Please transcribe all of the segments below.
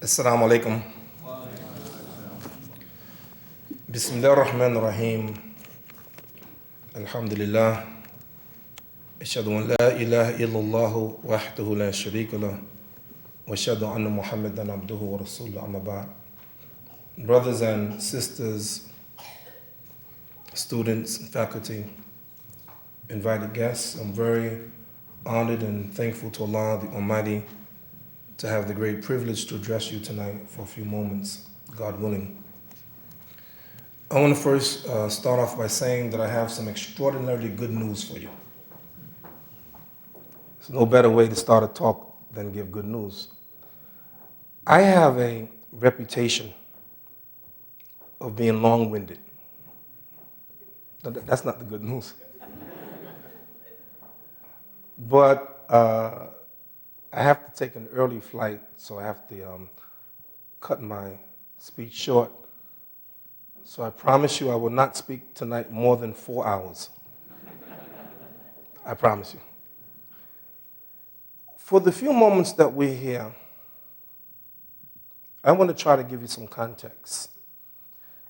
Assalamu alaikum. Bismillah ar-Rahman ar-Rahim. Alhamdulillah. Ashhadu an la ilaha illallah wahdahu la sharika lah. Wa ashhadu anna Muhammadan abduhu wa rasuluhu amma ba'd. Brothers and sisters, students and faculty, invited guests, I'm very honored and thankful to Allah the Almighty to have the great privilege to address you tonight for a few moments, God willing. I want to first start off by saying that I have some extraordinarily good news for you. There's no better way to start a talk than give good news. I have a reputation of being long-winded. That's not the good news. But I have to take an early flight, so I have to cut my speech short. So I promise you I will not speak tonight more than 4 hours. I promise you. For the few moments that we're here, I want to try to give you some context.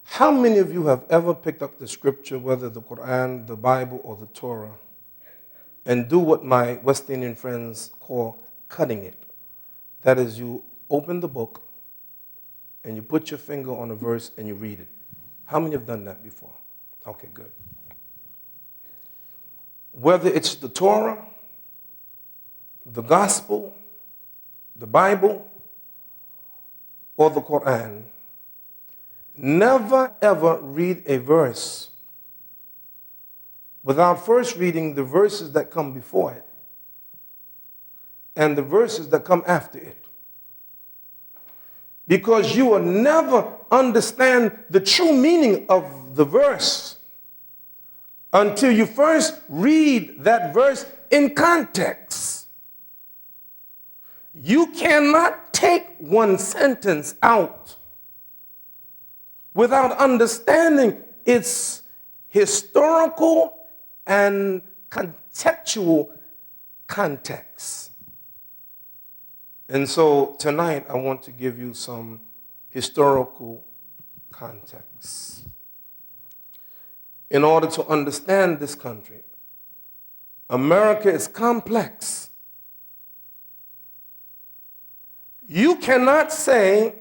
How many of you have ever picked up the scripture, whether the Qur'an, the Bible, or the Torah, and do what my West Indian friends call cutting it? That is, you open the book and you put your finger on a verse and you read it. How many have done that before? Okay, good. Whether it's the Torah, the Gospel, the Bible, or the Qur'an, never ever read a verse without first reading the verses that come before it and the verses that come after it. Because you will never understand the true meaning of the verse until you first read that verse in context. You cannot take one sentence out without understanding its historical and contextual context. And so tonight I want to give you some historical context. In order to understand this country, America is complex. You cannot say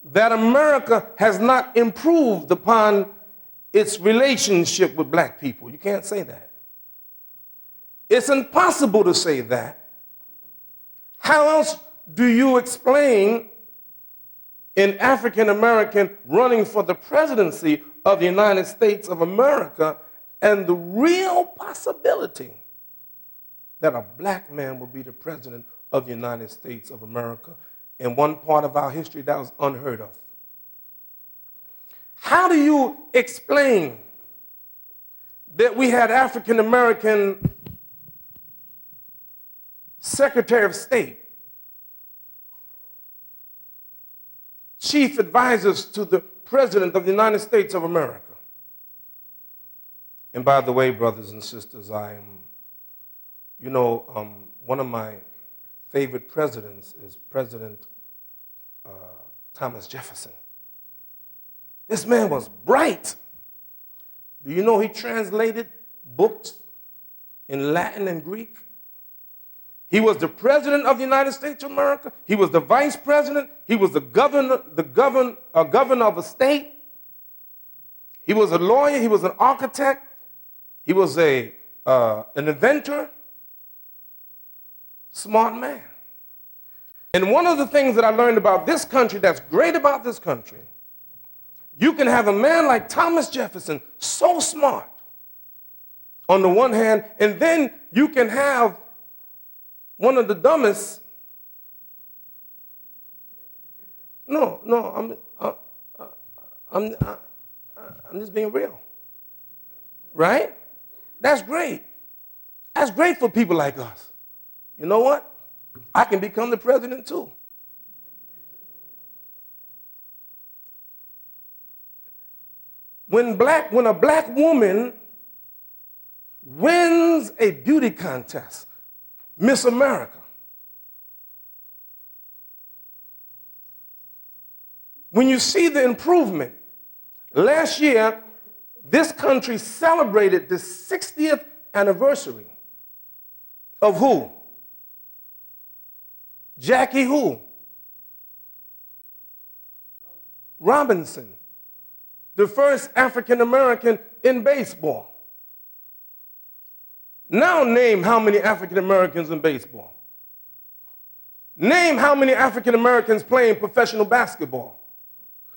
that America has not improved upon its relationship with black people. You can't say that. It's impossible to say that. How else do you explain an African American running for the presidency of the United States of America and the real possibility that a black man will be the president of the United States of America? In one part of our history, that was unheard of. How do you explain that we had African American Secretary of State, chief advisors to the President of the United States of America? And by the way, brothers and sisters, one of my favorite presidents is President Thomas Jefferson. This man was bright. Do you know he translated books in Latin and Greek? He was the president of the United States of America. He was the vice president. He was the governor of a state. He was a lawyer. He was an architect. He was an inventor. Smart man. And one of the things that I learned about this country that's great about this country, you can have a man like Thomas Jefferson, so smart, on the one hand, and then you can have one of the dumbest. I'm just being real, right? That's great. That's great for people like us. You know what? I can become the president too. When a black woman wins a beauty contest, Miss America, when you see the improvement. Last year, this country celebrated the 60th anniversary of who? Jackie who? Robinson, the first African American in baseball. Now name how many African Americans in baseball. Name how many African Americans playing professional basketball.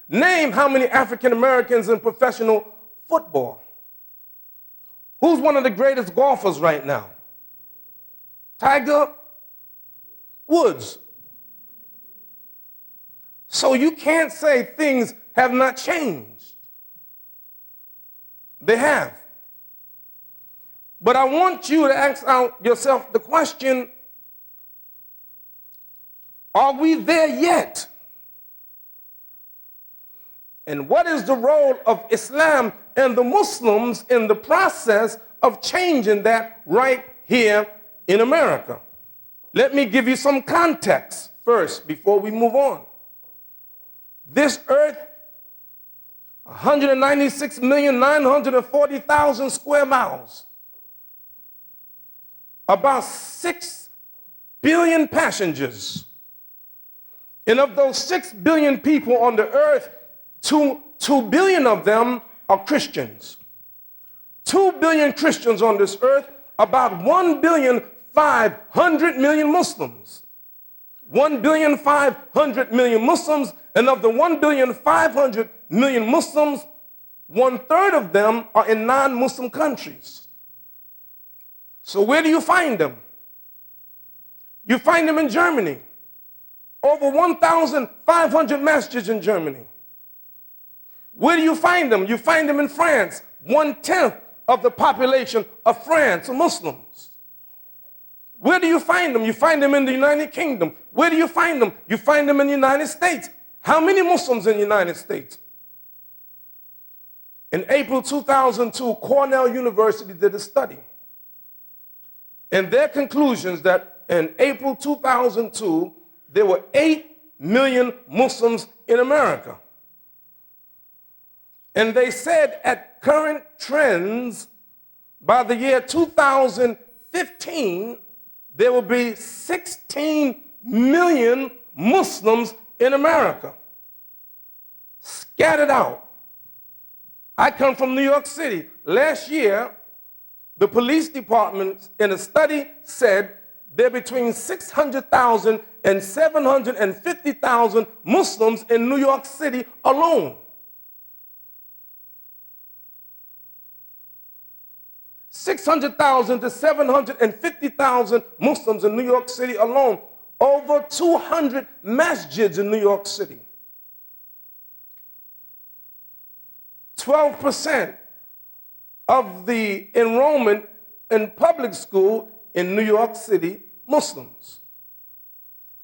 Name how many African Americans in professional football. Who's one of the greatest golfers right now? Tiger Woods. So you can't say things have not changed. They have. But I want you to ask yourself the question, are we there yet? And what is the role of Islam and the Muslims in the process of changing that right here in America? Let me give you some context first before we move on. This earth, 196,940,000 square miles, about 6 billion passengers. And of those 6 billion people on the earth, 2 billion of them are Christians. 2 billion Christians on this earth, about 1,500,000,000 Muslims. 1,500,000,000 Muslims, and of the 1,500,000,000 Muslims, 1/3 of them are in non-Muslim countries. So where do you find them? You find them in Germany. Over 1,500 masjids in Germany. Where do you find them? You find them in France. 1/10 of the population of France are Muslims. Where do you find them? You find them in the United Kingdom. Where do you find them? You find them in the United States. How many Muslims in the United States? In April 2002, Cornell University did a study. And their conclusions that in April 2002, there were 8 million Muslims in America. And they said at current trends, by the year 2015, there will be 16 million Muslims in America, scattered out. I come from New York City. Last year, the police department in a study said there are between 600,000 and 750,000 Muslims in New York City alone. 600,000 to 750,000 Muslims in New York City alone. Over 200 masjids in New York City. 12% of the enrollment in public school in New York City, Muslims.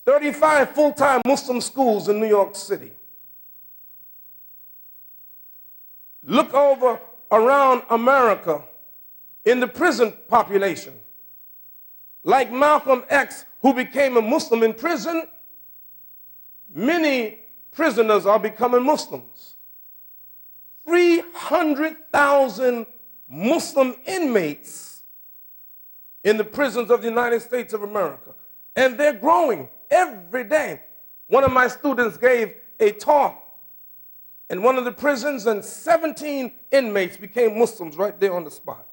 35 full-time Muslim schools in New York City. Look over around America in the prison population. Like Malcolm X, who became a Muslim in prison, many prisoners are becoming Muslims. 300,000 Muslim inmates in the prisons of the United States of America. And they're growing every day. One of my students gave a talk in one of the prisons, and 17 inmates became Muslims right there on the spot.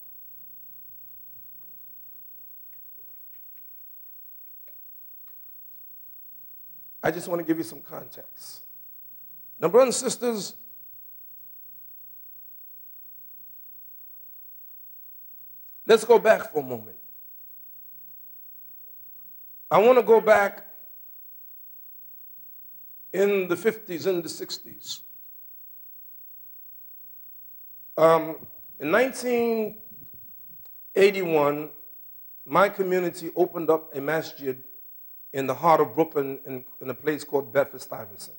I just want to give you some context. Now, brothers and sisters, let's go back for a moment. I want to go back in the 50s and the 60s. In 1981, my community opened up a masjid in the heart of Brooklyn in a place called Bedford-Stuyvesant.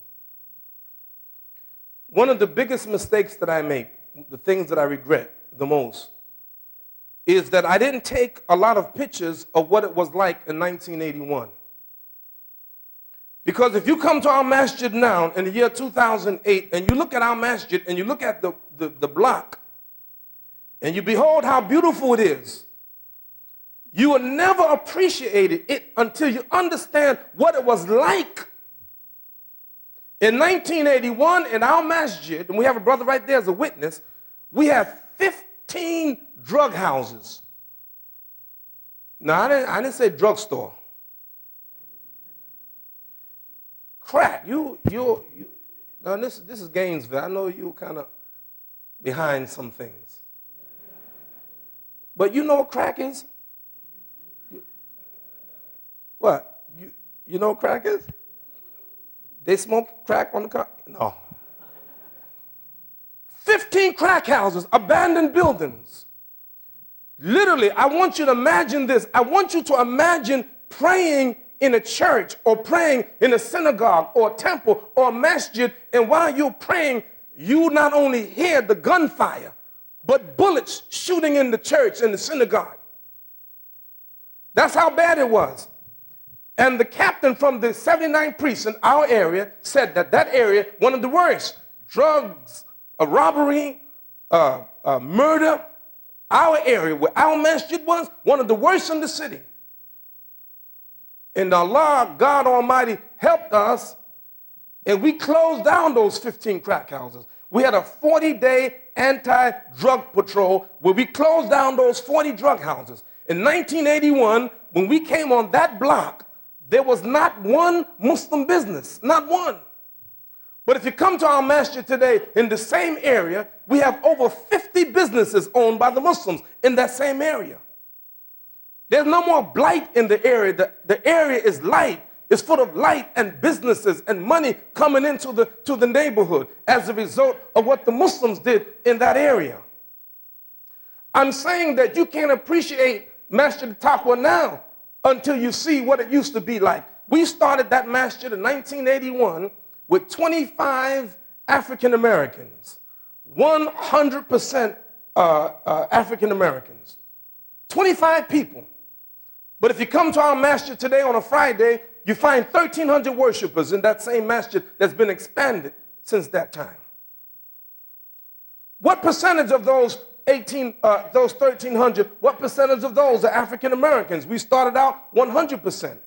One of the biggest mistakes that I make, the things that I regret the most, is that I didn't take a lot of pictures of what it was like in 1981. Because if you come to our masjid now in the year 2008 and you look at our masjid and you look at the block and you behold how beautiful it is, you will never appreciate it until you understand what it was like. In 1981, in our masjid, and we have a brother right there as a witness, we had 15 drug houses. Now, I didn't say drugstore. Crack. Now this is Gainesville. I know you kind of behind some things. But you know what crack is? What? You know what crack is? They smoke crack on the car? No. 15 crack houses, abandoned buildings. Literally, I want you to imagine this. I want you to imagine praying in a church or praying in a synagogue or a temple or a masjid, and while you're praying, you not only hear the gunfire, but bullets shooting in the church and the synagogue. That's how bad it was. And the captain from the 79th precinct, our area, said that area, one of the worst, drugs, robbery, murder, our area where our masjid was, one of the worst in the city. And Allah, God Almighty, helped us, and we closed down those 15 crack houses. We had a 40-day anti-drug patrol where we closed down those 40 drug houses. In 1981, when we came on that block, there was not one Muslim business, not one. But if you come to our masjid today in the same area, we have over 50 businesses owned by the Muslims in that same area. There's no more blight in the area. The area is light. It's full of light and businesses and money coming into the neighborhood as a result of what the Muslims did in that area. I'm saying that you can't appreciate Masjid Taqwa now until you see what it used to be like. We started that masjid in 1981 with 25 African Americans, 100% African Americans, 25 people. But if you come to our masjid today on a Friday, you find 1,300 worshipers in that same masjid that's been expanded since that time. What percentage of those 1,300, what percentage of those are African Americans? We started out 100%.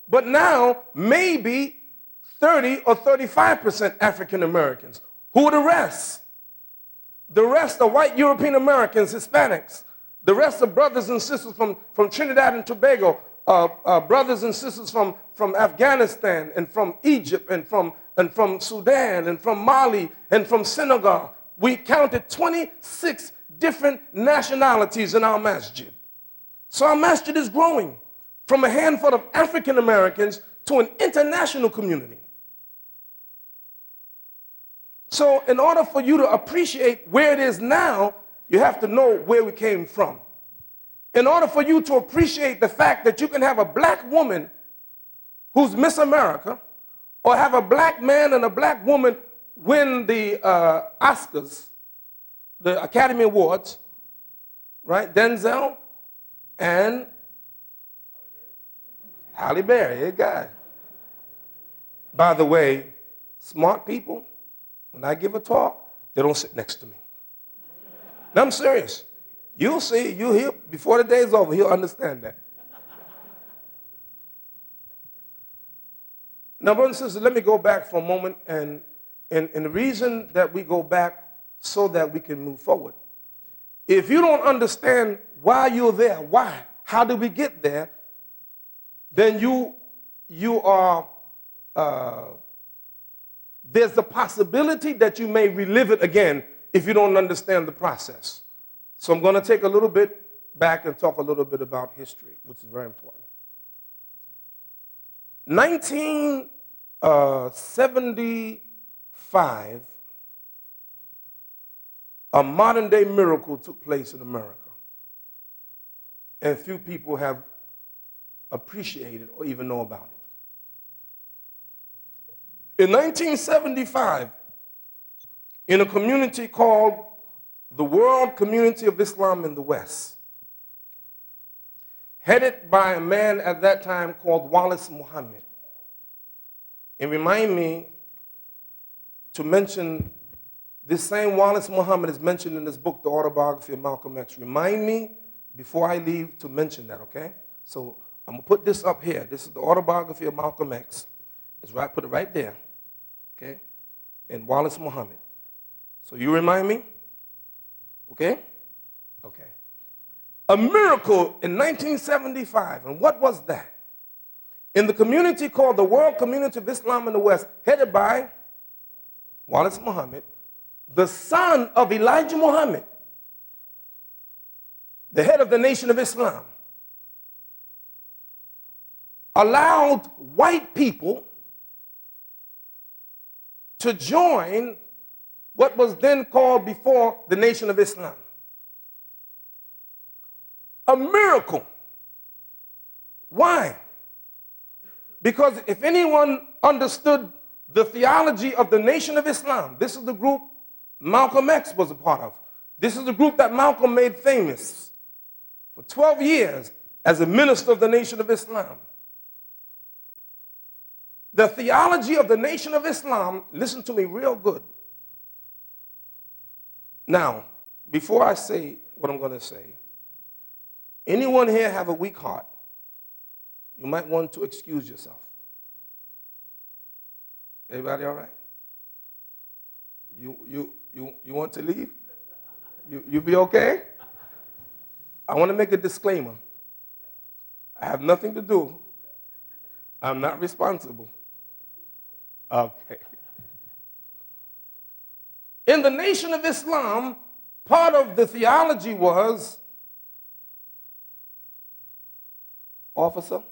But now, maybe 30 or 35% African Americans. Who are the rest? The rest are white European Americans, Hispanics. The rest are brothers and sisters from Trinidad and Tobago, brothers and sisters from Afghanistan and from Egypt and from Sudan and from Mali and from Senegal. We counted 26 different nationalities in our masjid. So our masjid is growing from a handful of African Americans to an international community. So in order for you to appreciate where it is now, you have to know where we came from. In order for you to appreciate the fact that you can have a black woman who's Miss America, or have a black man and a black woman win the Oscars, the Academy Awards, right? Denzel and Halle Berry, hey guy. By the way, smart people, when I give a talk, they don't sit next to me. No, I'm serious. You'll see, you'll hear, before the day's over, he'll understand that. Now, brothers and sisters, let me go back for a moment, and the reason that we go back so that we can move forward. If you don't understand why you're there, why, how did we get there, then you are, there's the possibility that you may relive it again if you don't understand the process. So I'm going to take a little bit back and talk a little bit about history, which is very important. 1975, a modern-day miracle took place in America, and few people have appreciated or even know about it. In 1975, in a community called the World Community of Islam in the West, headed by a man at that time called Wallace Muhammad. and remind me to mention this same Wallace Muhammad is mentioned in this book, The Autobiography of Malcolm X. Remind me before I leave to mention that, okay? So I'm going to put this up here. This is the Autobiography of Malcolm X. It's right, put it right there, okay? And Wallace Muhammad. So you remind me? Okay? Okay. A miracle in 1975. And what was that? In the community called the World Community of Islam in the West, headed by Wallace Muhammad, the son of Elijah Muhammad, the head of the Nation of Islam, allowed white people to join what was then called before the Nation of Islam. A miracle. Why? Because if anyone understood the theology of the Nation of Islam, this is the group Malcolm X was a part of. This is the group that Malcolm made famous for 12 years as a minister of the Nation of Islam. The theology of the Nation of Islam, listen to me real good. Now, before I say what I'm going to say, anyone here have a weak heart? You might want to excuse yourself. Everybody all right? You want to leave? You be okay? I want to make a disclaimer. I have nothing to do. I'm not responsible. Okay. In the Nation of Islam, part of the theology was, officer,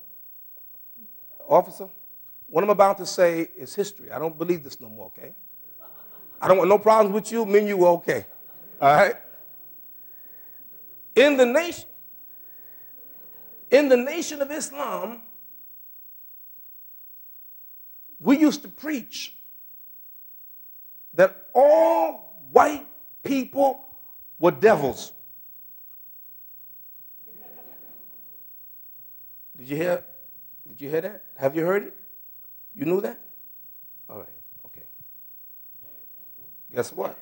what I'm about to say is history. I don't believe this no more, okay? I don't want no problems with you. Me and you were okay. All right? In the Nation of Islam, we used to preach that all white people were devils. Did you hear that? Have you heard it? You knew that? All right, okay. Guess what?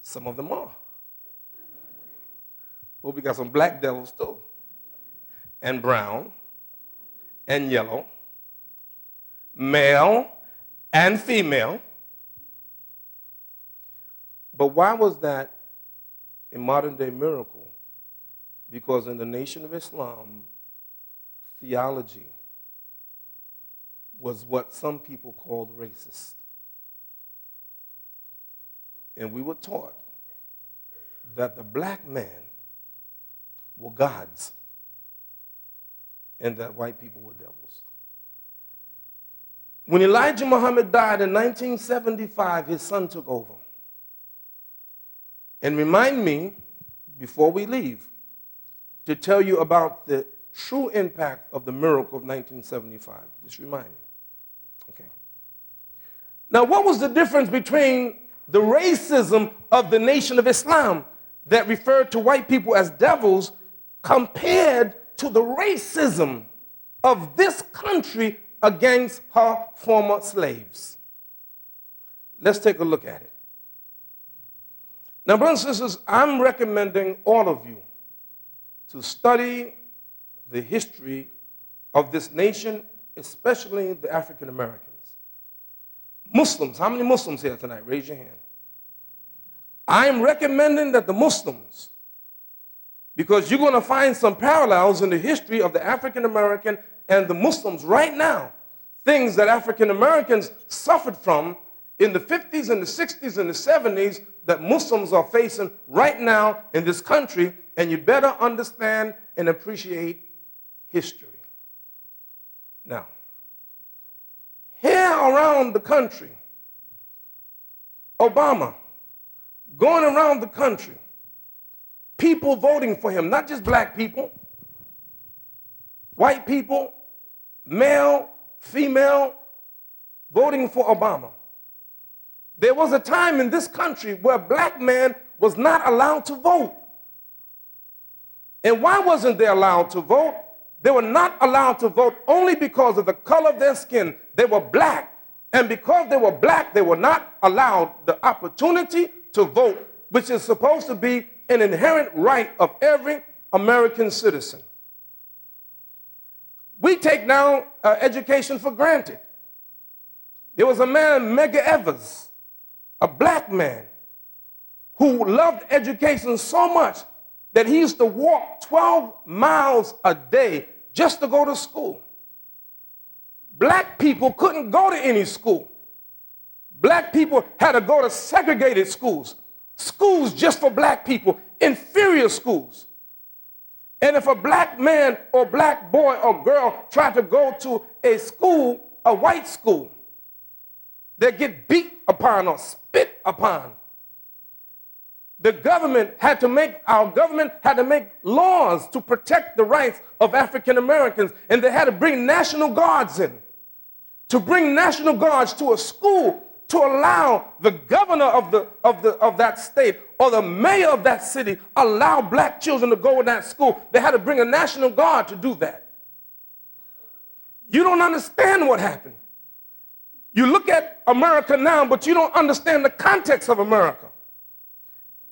Some of them are. Well, we got some black devils too. And brown, and yellow, male and female. But why was that a modern day miracle? Because in the Nation of Islam, theology was what some people called racist. And we were taught that the black man were gods and that white people were devils. When Elijah Muhammad died in 1975, his son took over. And remind me, before we leave, to tell you about the true impact of the miracle of 1975. Just remind me. Okay. Now, what was the difference between the racism of the Nation of Islam that referred to white people as devils compared to the racism of this country against her former slaves? Let's take a look at it. Now, brothers and sisters, I'm recommending all of you to study the history of this nation, especially the African Americans. Muslims, how many Muslims here tonight? Raise your hand. I'm recommending that the Muslims, because you're going to find some parallels in the history of the African American and the Muslims right now, things that African Americans suffered from in the 50s and the 60s and the 70s that Muslims are facing right now in this country, and you better understand and appreciate history. Now, here around the country, Obama, going around the country, people voting for him, not just black people, white people, male, female, voting for Obama. There was a time in this country where a black man was not allowed to vote. And why wasn't they allowed to vote? They were not allowed to vote only because of the color of their skin. they were black. And because they were black, they were not allowed the opportunity to vote, which is supposed to be an inherent right of every American citizen. We take now education for granted. There was a man, Medgar Evers, a black man, who loved education so much that he used to walk 12 miles a day just to go to school. Black people couldn't go to any school. Black people had to go to segregated schools, schools just for black people, inferior schools. And if a black man or black boy or girl tried to go to a school, a white school, they'd get beat upon or spit upon. Our government had to make laws to protect the rights of African Americans, and they had to bring National Guards in. To bring National Guards to a school to allow the governor of that state or the mayor of that city allow black children to go in that school. They had to bring a National Guard to do that. You don't understand what happened. You look at America now, but you don't understand the context of America.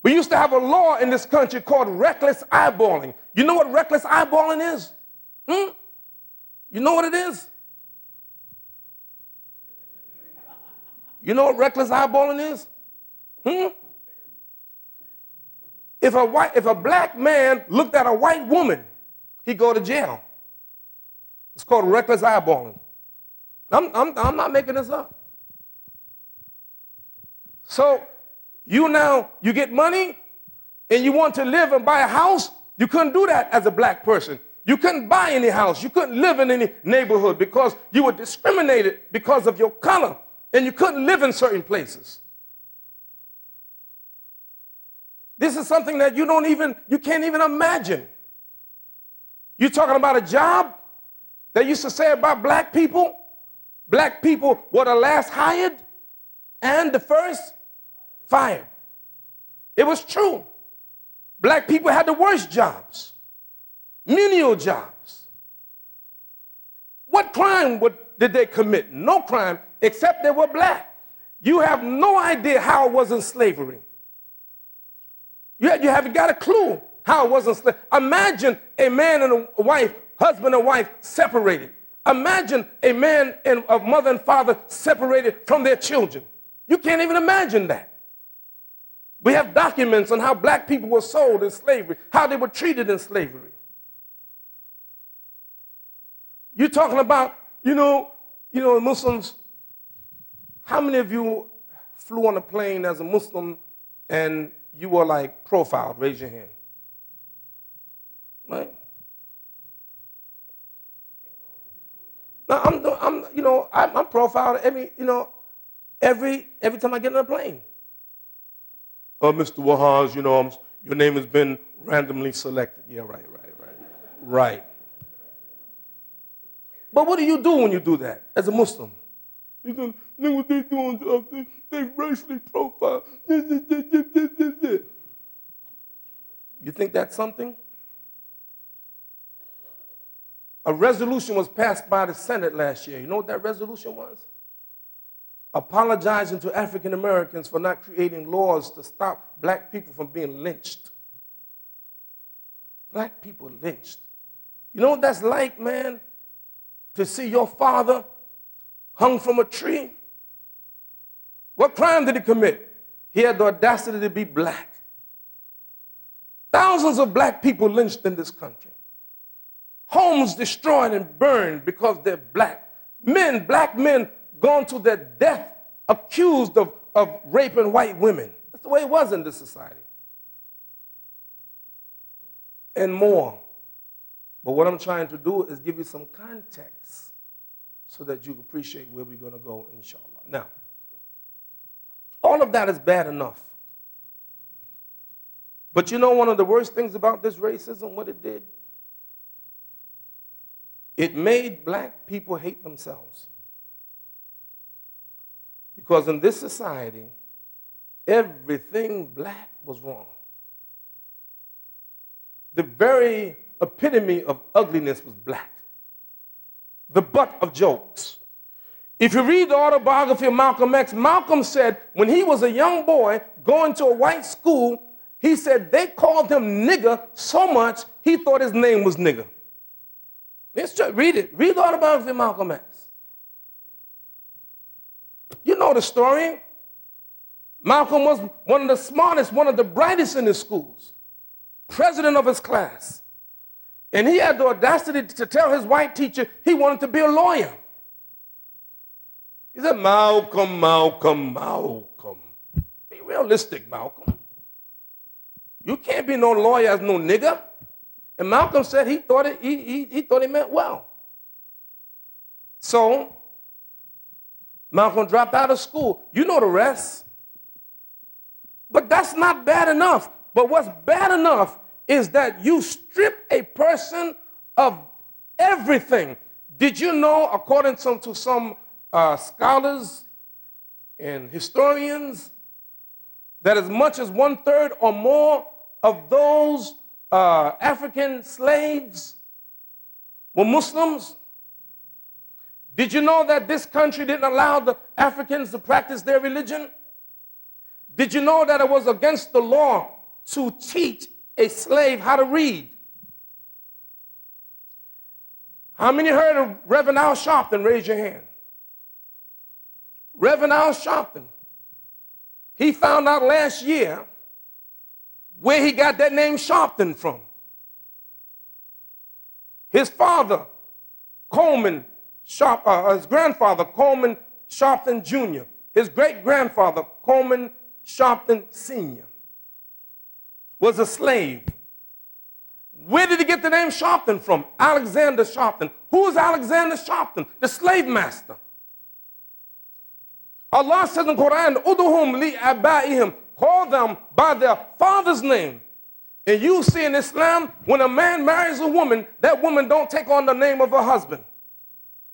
We used to have a law in this country called reckless eyeballing. You know what reckless eyeballing is? You know what it is? You know what reckless eyeballing is? If a black man looked at a white woman, he'd go to jail. It's called reckless eyeballing. I'm not making this up. So you get money and you want to live and buy a house. You couldn't do that as a black person. You couldn't buy any house. You couldn't live in any neighborhood because you were discriminated because of your color. And you couldn't live in certain places. This is something that you can't even imagine. You're talking about a job? They used to say about black people were the last hired and the first fired. It was true. Black people had the worst jobs, menial jobs. What crime did they commit? No crime, except they were black. You have no idea how it was in slavery. You haven't got a clue how it was in slavery. Imagine a man and a wife, husband and wife, separated. Imagine a man and a mother and father separated from their children. You can't even imagine that. We have documents on how black people were sold in slavery, how they were treated in slavery. You're talking about, Muslims. How many of you flew on a plane as a Muslim and you were like profiled? Raise your hand. Right? Now, I'm profiled every time I get on a plane. Mr. Wahhaj, your name has been randomly selected. Yeah, right. But what do you do when you do that as a Muslim? You go, look what they're doing to us. They racially profile. You think that's something? A resolution was passed by the Senate last year. You know what that resolution was? Apologizing to African Americans for not creating laws to stop black people from being lynched. Black people lynched. You know what that's like, man? To see your father hung from a tree? What crime did he commit? He had the audacity to be black. Thousands of black people lynched in this country. Homes destroyed and burned because they're black. Black men gone to their death accused of raping white women. That's the way it was in this society. And more. But what I'm trying to do is give you some context so that you appreciate where we're going to go, inshallah. Now, all of that is bad enough. But you know one of the worst things about this racism, what it did? It made black people hate themselves. Because in this society, everything black was wrong. The very epitome of ugliness was black. The butt of jokes. If you read the autobiography of Malcolm X, Malcolm said when he was a young boy going to a white school, he said they called him nigger so much he thought his name was nigger. Let's just read it. Read the autobiography of Malcolm X. You know the story. Malcolm was one of the smartest, one of the brightest in his schools, president of his class. And he had the audacity to tell his white teacher he wanted to be a lawyer. He said, Malcolm, Malcolm, Malcolm. Be realistic, Malcolm. You can't be no lawyer as no nigger. And Malcolm said he thought he meant well. So Malcolm dropped out of school. You know the rest. But that's not bad enough. But what's bad enough is that you strip a person of everything. Did you know, according to some scholars and historians, that as much as 1/3 or more of those African slaves were Muslims? Did you know that this country didn't allow the Africans to practice their religion? Did you know that it was against the law to teach a slave how to read? How many heard of Reverend Al Sharpton? Raise your hand. Reverend Al Sharpton, he found out last year where he got that name Sharpton from. His father, Coleman his grandfather, Coleman Sharpton Jr., his great-grandfather, Coleman Sharpton Sr., was a slave. Where did he get the name Sharpton from? Alexander Sharpton. Who is Alexander Sharpton? The slave master. Allah says in the Qur'an, Uduhum li abaihim, call them by their father's name. And you see in Islam, when a man marries a woman, that woman don't take on the name of her husband.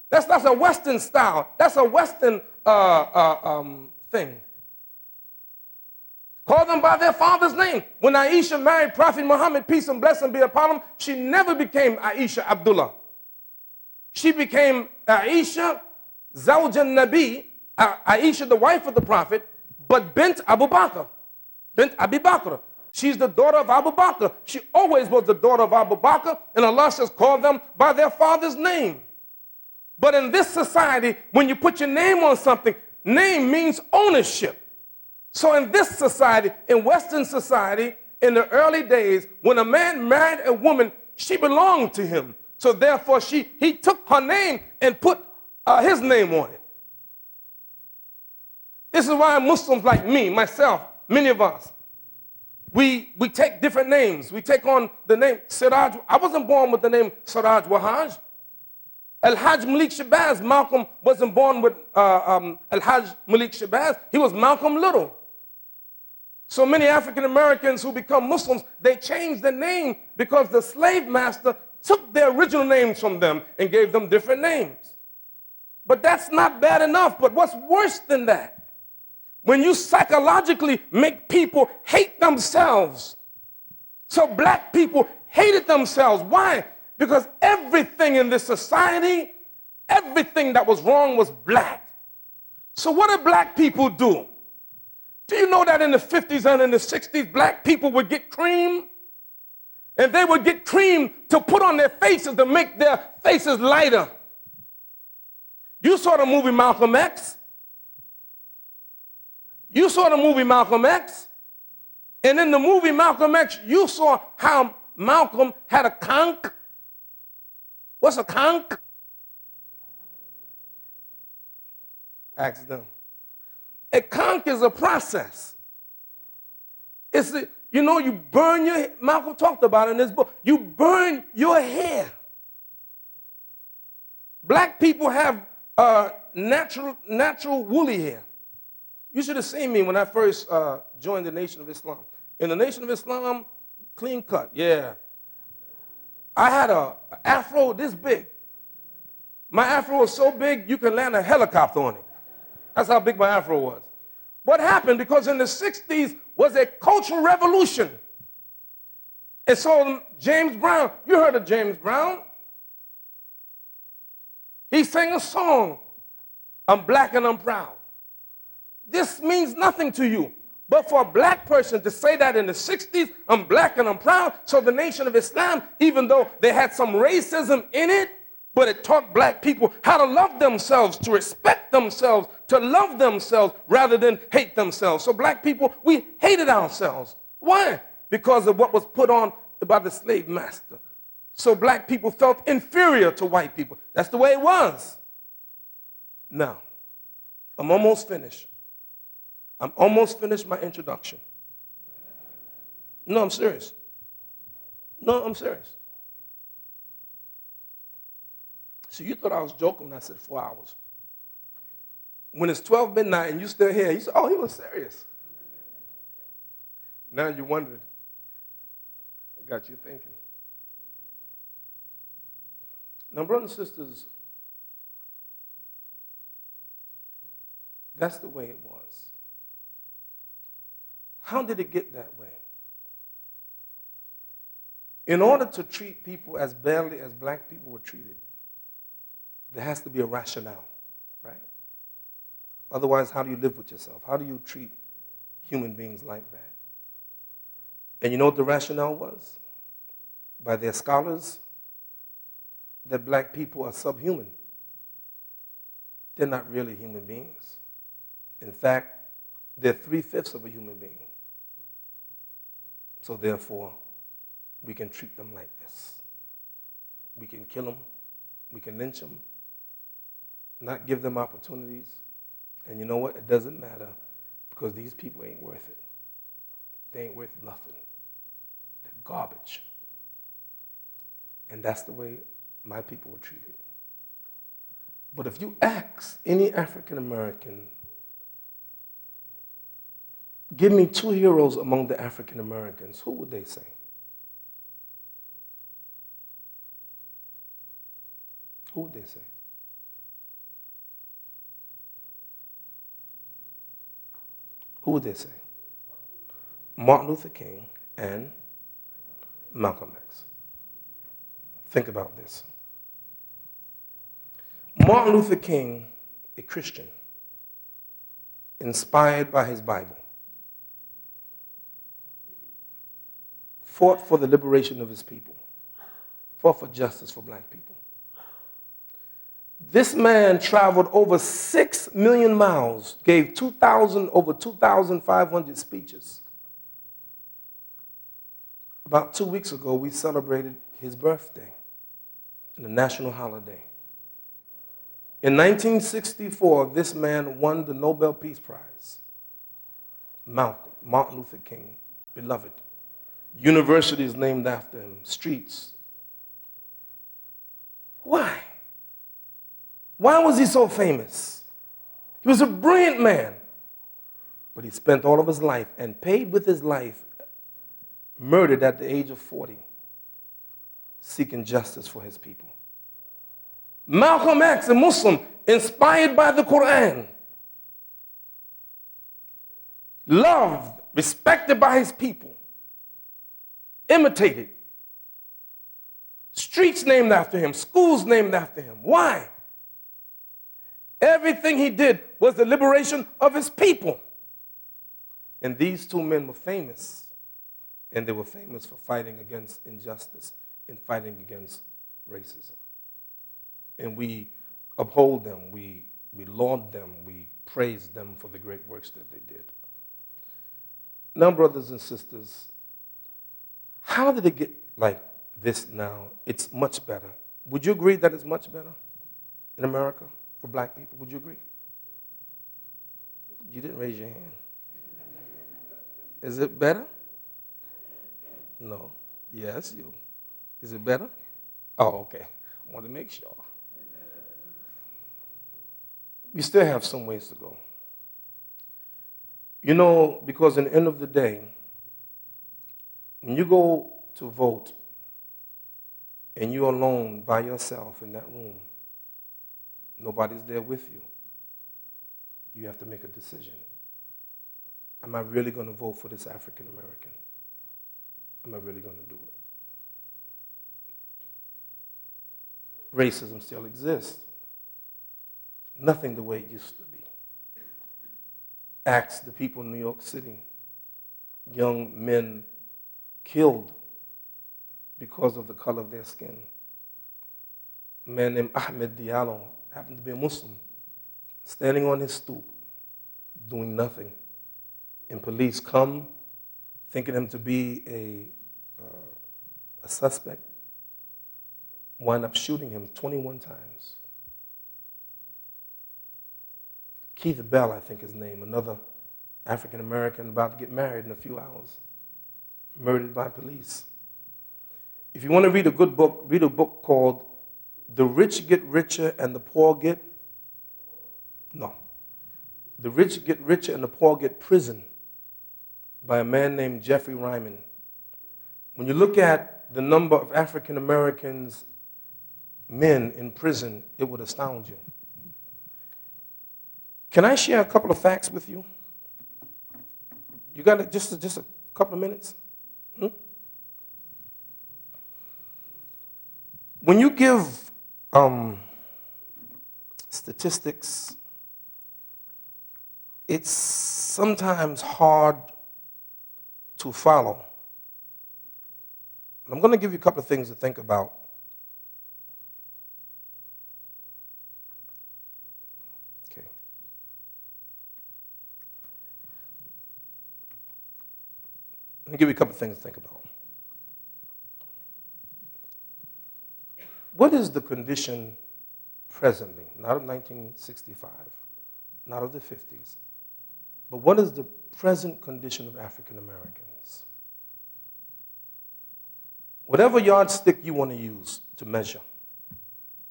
That's a Western style. That's a Western thing. Call them by their father's name. When Aisha married Prophet Muhammad, peace and blessing be upon him, she never became Aisha Abdullah. She became Aisha Zawjan Nabi, Aisha, the wife of the Prophet, but bint Abu Bakr, bint Abi Bakr. She's the daughter of Abu Bakr. She always was the daughter of Abu Bakr, and Allah says, call them by their father's name. But in this society, when you put your name on something, name means ownership. So in this society, in Western society, in the early days, when a man married a woman, she belonged to him. So therefore, he took her name and put his name on it. This is why Muslims like me, myself, many of us, we take different names. We take on the name Siraj. I wasn't born with the name Siraj Wahhaj. Al-Hajj Malik Shabazz, Malcolm wasn't born with Al-Hajj Malik Shabazz. He was Malcolm Little. So many African Americans who become Muslims, they changed their name because the slave master took their original names from them and gave them different names. But that's not bad enough. But what's worse than that? When you psychologically make people hate themselves. So black people hated themselves. Why? Because everything in this society, everything that was wrong was black. So what did black people do? Do you know that in the 50s and in the 60s, black people would get cream? And they would get cream to put on their faces to make their faces lighter. You saw the movie Malcolm X. You saw the movie Malcolm X. And in the movie Malcolm X, you saw how Malcolm had a conch. What's a conch? Ask them. A conch is a process. It's you burn your hair. Malcolm talked about it in his book. You burn your hair. Black people have natural woolly hair. You should have seen me when I first joined the Nation of Islam. In the Nation of Islam, clean cut, yeah. I had an afro this big. My afro was so big you could land a helicopter on it. That's how big my afro was. What happened? Because in the 60s was a cultural revolution. And so James Brown, you heard of James Brown? He sang a song I'm black and I'm proud. This means nothing to you. But for a black person to say that in the 60s, I'm black and I'm proud, so the Nation of Islam, even though they had some racism in it, but it taught black people how to love themselves, to respect themselves, to love themselves rather than hate themselves. So black people, we hated ourselves. Why? Because of what was put on by the slave master. So black people felt inferior to white people. That's the way it was. Now, I'm almost finished. I'm almost finished my introduction. No, I'm serious. No, I'm serious. So you thought I was joking when I said 4 hours. When it's 12 midnight and you still here, you say, oh, he was serious. Now you're wondering. I got you thinking. Now, brothers and sisters, that's the way it was. How did it get that way? In order to treat people as badly as black people were treated, there has to be a rationale, right? Otherwise, how do you live with yourself? How do you treat human beings like that? And you know what the rationale was? By their scholars, that black people are subhuman. They're not really human beings. In fact, they're 3/5 of a human being. So therefore, we can treat them like this. We can kill them. We can lynch them. Not give them opportunities. And you know what? It doesn't matter because these people ain't worth it. They ain't worth nothing. They're garbage. And that's the way my people were treated. But if you ask any African American, give me 2 heroes among the African Americans, who would they say? Who would they say? Who would they say? Martin Luther King and Malcolm X. Think about this. Martin Luther King, a Christian, inspired by his Bible, fought for the liberation of his people, fought for justice for black people. This man traveled over 6 million miles, gave over 2,500 speeches. About 2 weeks ago, we celebrated his birthday, a national holiday. In 1964, this man won the Nobel Peace Prize. Martin Luther King, beloved. Universities named after him, streets. Why? Why was he so famous? He was a brilliant man, but he spent all of his life and paid with his life, murdered at the age of 40, seeking justice for his people. Malcolm X, a Muslim, inspired by the Qur'an, loved, respected by his people, imitated. Streets named after him, schools named after him. Why? Everything he did was the liberation of his people. And these 2 men were famous. And they were famous for fighting against injustice and fighting against racism. And we uphold them, we laud them, we praise them for the great works that they did. Now, brothers and sisters, how did it get like this now? It's much better. Would you agree that it's much better in America for black people? Would you agree? You didn't raise your hand. Is it better? No. Yes, you. Is it better? Oh, okay. I want to make sure. We still have some ways to go. You know, because in the end of the day, when you go to vote and you're alone by yourself in that room, nobody's there with you, you have to make a decision. Am I really going to vote for this African American? Am I really going to do it? Racism still exists. Nothing the way it used to be. Ask the people in New York City, young men killed because of the color of their skin. A man named Ahmed Diallo happened to be a Muslim, standing on his stoop, doing nothing. And police come, thinking him to be a suspect, wind up shooting him 21 times. Keith Bell, I think his name, another African American about to get married in a few hours, murdered by police. If you want to read a good book, read a book called The Rich Get Richer and the Poor Get, no. The Rich Get Richer and the Poor Get Prison by a man named Jeffrey Ryman. When you look at the number of African Americans, men in prison, it would astound you. Can I share a couple of facts with you? You got just a couple of minutes? When you give statistics, it's sometimes hard to follow. I'm going to give you a couple of things to think about. Okay. Let me give you a couple of things to think about. What is the condition presently, not of 1965, not of the 50s, but what is the present condition of African Americans? Whatever yardstick you want to use to measure,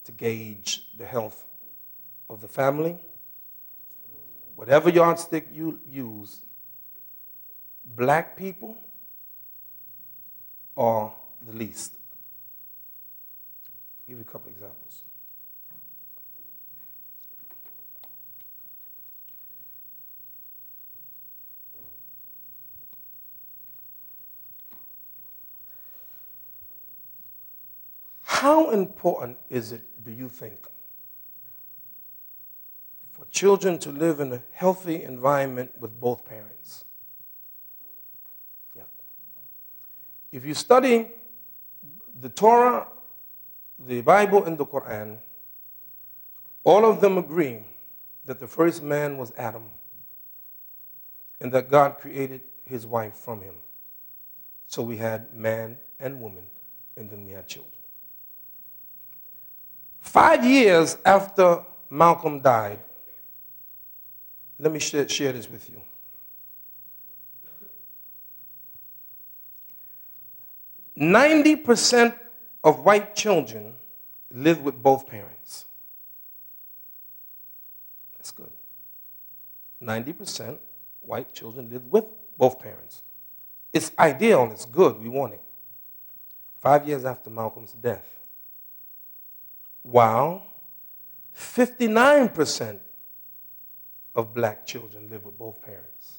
to gauge the health of the family, whatever yardstick you use, black people are the least. I'll give you a couple examples. How important is it, do you think, for children to live in a healthy environment with both parents? Yeah. If you study the Torah, the Bible, and the Qur'an, all of them agree that the first man was Adam and that God created his wife from him. So we had man and woman, and then we had children. 5 years after Malcolm died, let me share this with you. 90% of white children live with both parents. That's good. 90% white children live with both parents. It's ideal, it's good, we want it. 5 years after Malcolm's death, while 59% of black children live with both parents,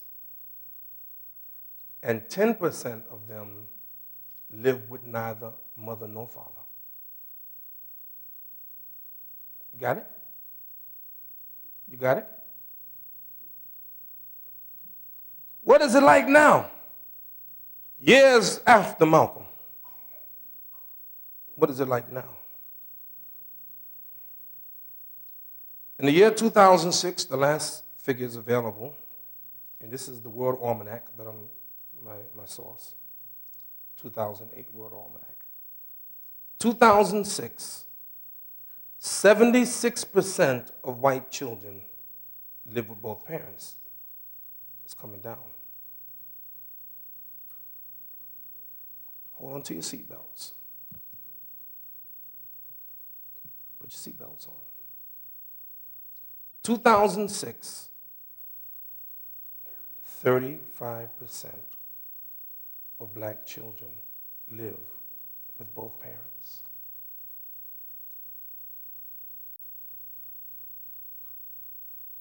and 10% of them live with neither mother nor father. You got it? You got it? What is it like now? Years after Malcolm. What is it like now? In the year 2006, the last figures available, and this is the World Almanac that I'm my source, 2008 World Almanac. 2006, 76% of white children live with both parents. It's coming down. Hold on to your seatbelts. Put your seatbelts on. 2006, 35% of black children live with both parents.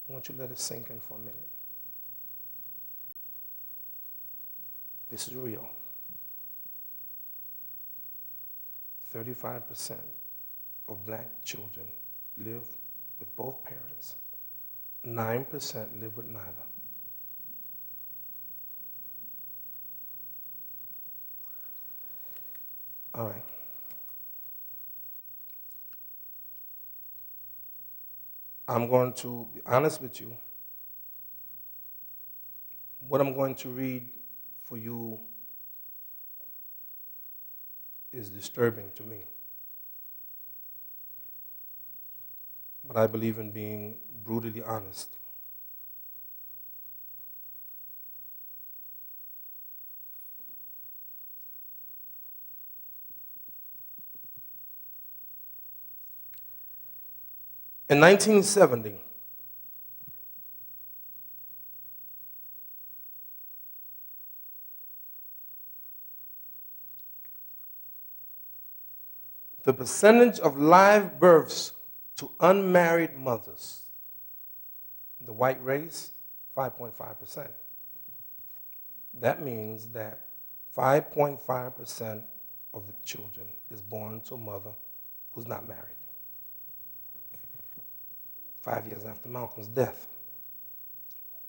I want you to let it sink in for a minute. This is real. 35% of black children live with both parents. 9% live with neither. All right. I'm going to be honest with you. What I'm going to read for you is disturbing to me. But I believe in being brutally honest. In 1970, the percentage of live births to unmarried mothers, the white race, 5.5%. That means that 5.5% of the children is born to a mother who's not married. 5 years after Malcolm's death.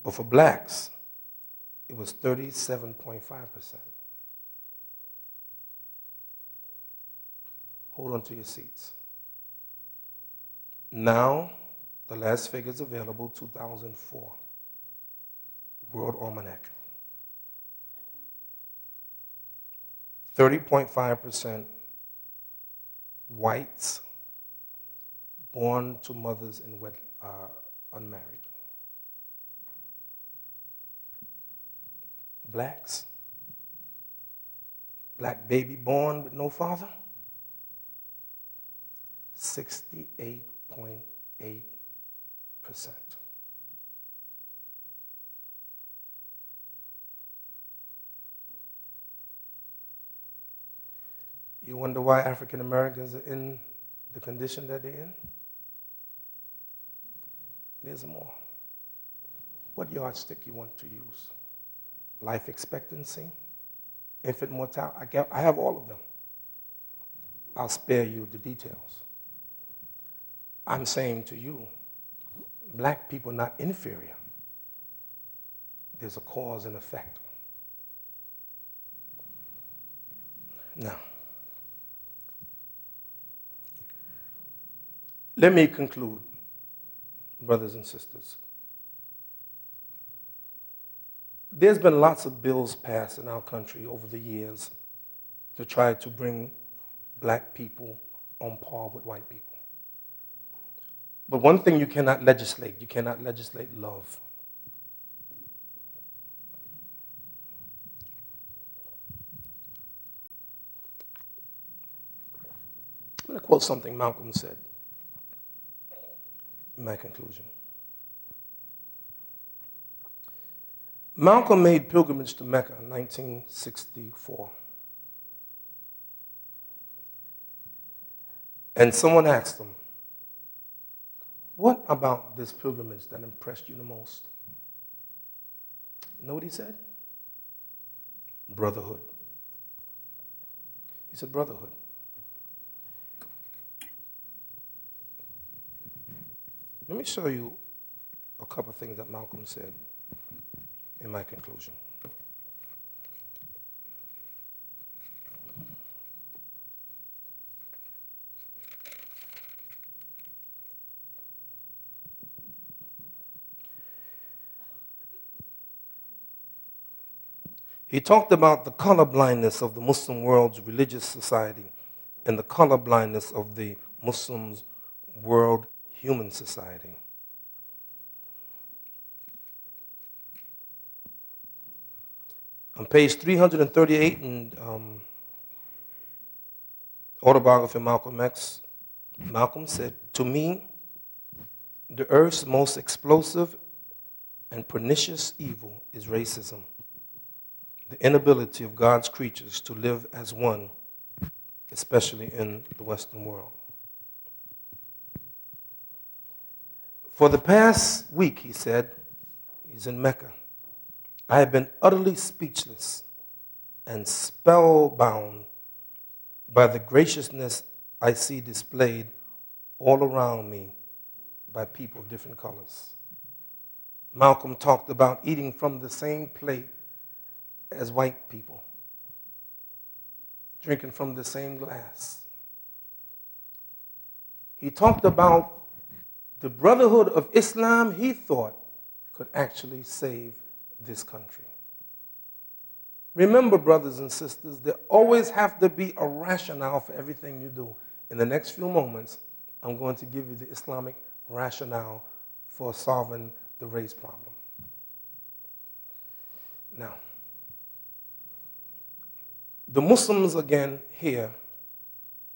But for blacks, it was 37.5%. Hold on to your seats. Now, the last figures available, 2004, World Almanac. 30.5% whites born to mothers unmarried. Blacks, black baby born with no father, 68.8%. You wonder why African Americans are in the condition that they're in? There's more. What yardstick you want to use? Life expectancy, infant mortality. I have all of them. I'll spare you the details. I'm saying to you, black people are not inferior. There's a cause and effect. Now, let me conclude, brothers and sisters. There's been lots of bills passed in our country over the years to try to bring black people on par with white people. But one thing you cannot legislate love. I'm going to quote something Malcolm said in my conclusion. Malcolm made pilgrimage to Mecca in 1964. And someone asked him, what about this pilgrimage that impressed you the most? You know what he said? Brotherhood. He said, brotherhood. Let me show you a couple of things that Malcolm said in my conclusion. He talked about the color blindness of the Muslim world's religious society and the color blindness of the Muslims' world human society. On page 338 in Autobiography of Malcolm X, Malcolm said, to me, the earth's most explosive and pernicious evil is racism, the inability of God's creatures to live as one, especially in the Western world. For the past week, he said, he's in Mecca, I have been utterly speechless and spellbound by the graciousness I see displayed all around me by people of different colors. Malcolm talked about eating from the same plate as white people, drinking from the same glass. He talked about the brotherhood of Islam he thought could actually save this country. Remember, brothers and sisters, there always have to be a rationale for everything you do. In the next few moments, I'm going to give you the Islamic rationale for solving the race problem. Now, the Muslims again here,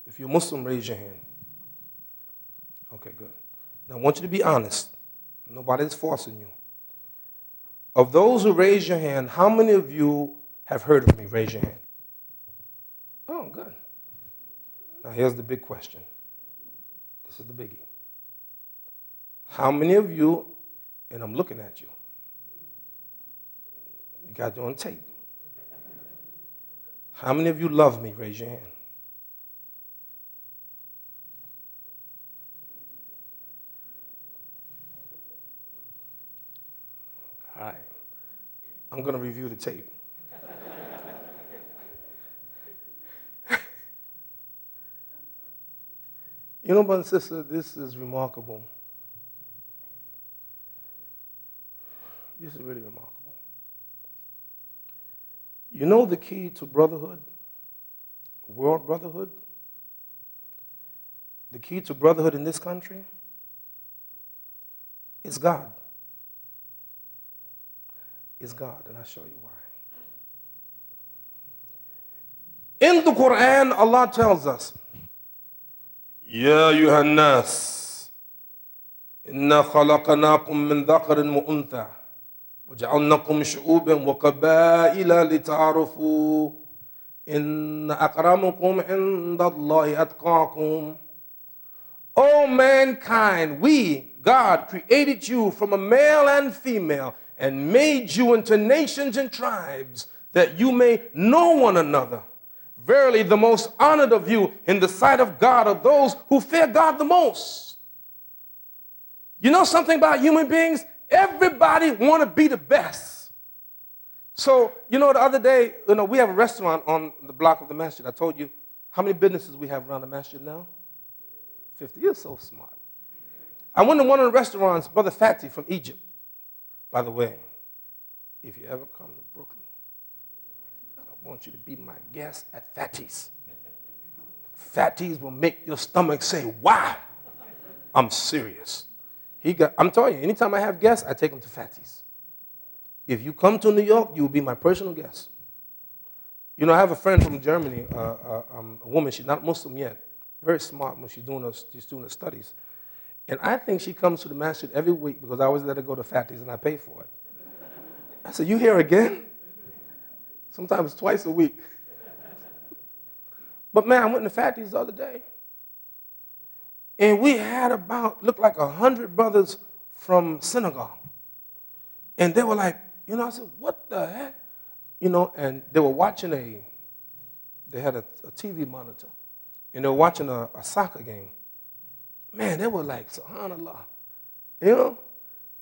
if you're Muslim, raise your hand. Okay, good. Now I want you to be honest. Nobody's forcing you. Of those who raise your hand, how many of you have heard of me? Raise your hand. Oh, good. Now here's the big question. This is the biggie. How many of you, and I'm looking at you, you got you on tape. How many of you love me? Raise your hand. All right. I'm going to review the tape. You know, brother and sister, this is remarkable. This is really remarkable. You know the key to brotherhood, world brotherhood? The key to brotherhood in this country is God. Is God, and I'll show you why. In the Qur'an, Allah tells us, Ya ayyuhan nas, inna khalaqnakum min dhakarin wa untha, wa ja'alnakum shu'uban wa qabaila lita'arafu, inna akramakum indallahi atqakum. O mankind, we, God, created you from a male and female and made you into nations and tribes that you may know one another. Verily, the most honored of you in the sight of God are those who fear God the most. You know something about human beings? Everybody want to be the best. So, you know, the other day, we have a restaurant on the block of the masjid. I told you how many businesses we have around the masjid now? 50. You're so smart. I went to one of the restaurants, Brother Fatty from Egypt. By the way, if you ever come to Brooklyn, I want you to be my guest at Fatty's. Fatty's will make your stomach say, wow, I'm serious. I'm telling you, anytime I have guests, I take them to Fatty's. If you come to New York, you will be my personal guest. You know, I have a friend from Germany, a woman, she's not Muslim yet, very smart when she's doing her studies. And I think she comes to the masjid every week because I always let her go to Fatty's and I pay for it. I said, you here again? Sometimes twice a week. But man, I went to Fatty's the other day. And we had looked like 100 brothers from Senegal. And they were like, I said, what the heck? And they were watching they had a TV monitor. And they were watching a soccer game. Man, they were like, subhanallah,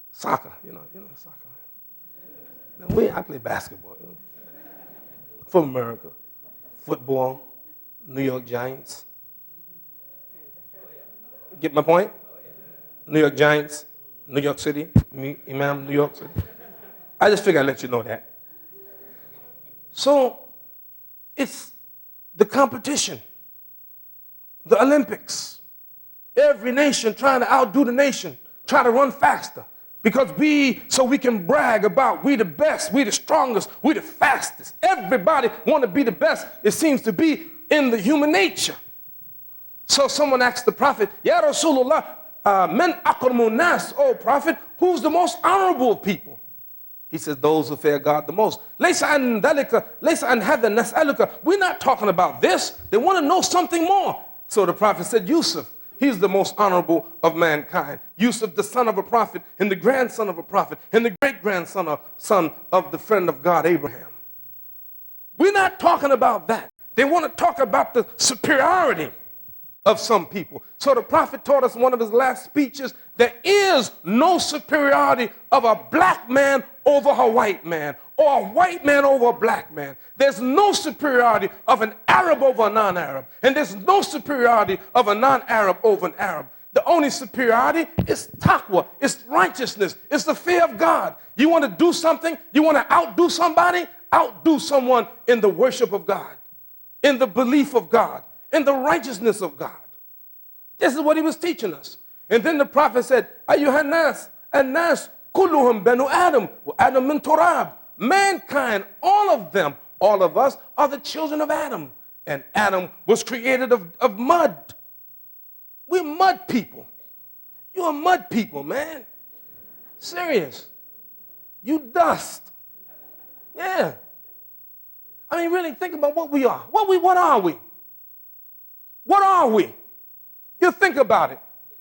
soccer, soccer. I play basketball, from America, football, New York Giants. Get my point? New York Giants, New York City, Imam, New York City. I just figured I'd let you know that. So, it's the competition, the Olympics. Every nation trying to outdo the nation, trying to run faster. Because so we can brag about we the best, we the strongest, we the fastest. Everybody want to be the best. It seems to be in the human nature. So someone asked the Prophet, Ya Rasulullah, men akramun nas, O Prophet, who's the most honorable of people? He says, those who fear God the most. Laysa an dhalika, laysa an hadha nas'aluka. We're not talking about this. They want to know something more. So the Prophet said, Yusuf. He's the most honorable of mankind. Yusuf, the son of a prophet, and the grandson of a prophet, and the great-grandson of the friend of God, Abraham. We're not talking about that. They want to talk about the superiority. of some people. So the prophet taught us in one of his last speeches, there is no superiority of a black man over a white man, or a white man over a black man. There's no superiority of an Arab over a non-Arab, and there's no superiority of a non-Arab over an Arab. The only superiority is taqwa, it's righteousness, it's the fear of God. You want to do something, you want to outdo somebody, outdo someone in the worship of God, in the belief of God, in the righteousness of God. This is what he was teaching us. And then the prophet said, Ayyuhan nas, an-nas kulluhum banu Adam, wa Adam min turab. Mankind, all of them, all of us, are the children of Adam. And Adam was created of mud. We're mud people. You're mud people, man. Serious. You dust. Yeah. I mean, really think about what we are. What are we? What are we? You think about it.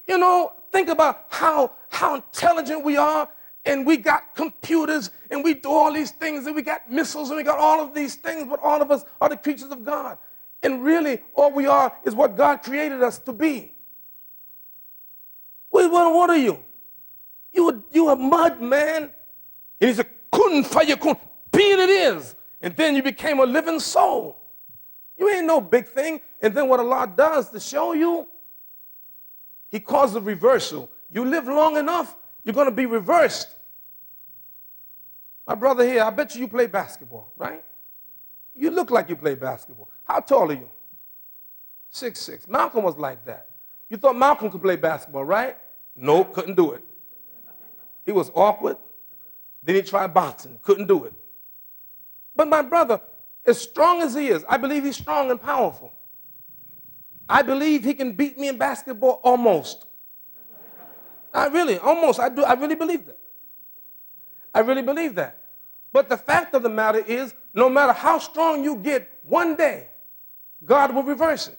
You know, think about how intelligent we are, and we got computers, and we do all these things, and we got missiles, and we got all of these things, but all of us are the creatures of God. And really, all we are is what God created us to be. What are you? You a mud, man. And he said, kun fayakun, be it is. And then you became a living soul. You ain't no big thing. And then what Allah does to show you, he calls a reversal. You live long enough, you're going to be reversed. My brother here, I bet you play basketball, right? You look like you play basketball. How tall are you? 6'6". Malcolm was like that. You thought Malcolm could play basketball, right? No, couldn't do it. He was awkward. Then he tried boxing, couldn't do it. But my brother, as strong as he is, I believe he's strong and powerful. I believe he can beat me in basketball almost. I really believe that. I really believe that. But the fact of the matter is, no matter how strong you get, one day, God will reverse it.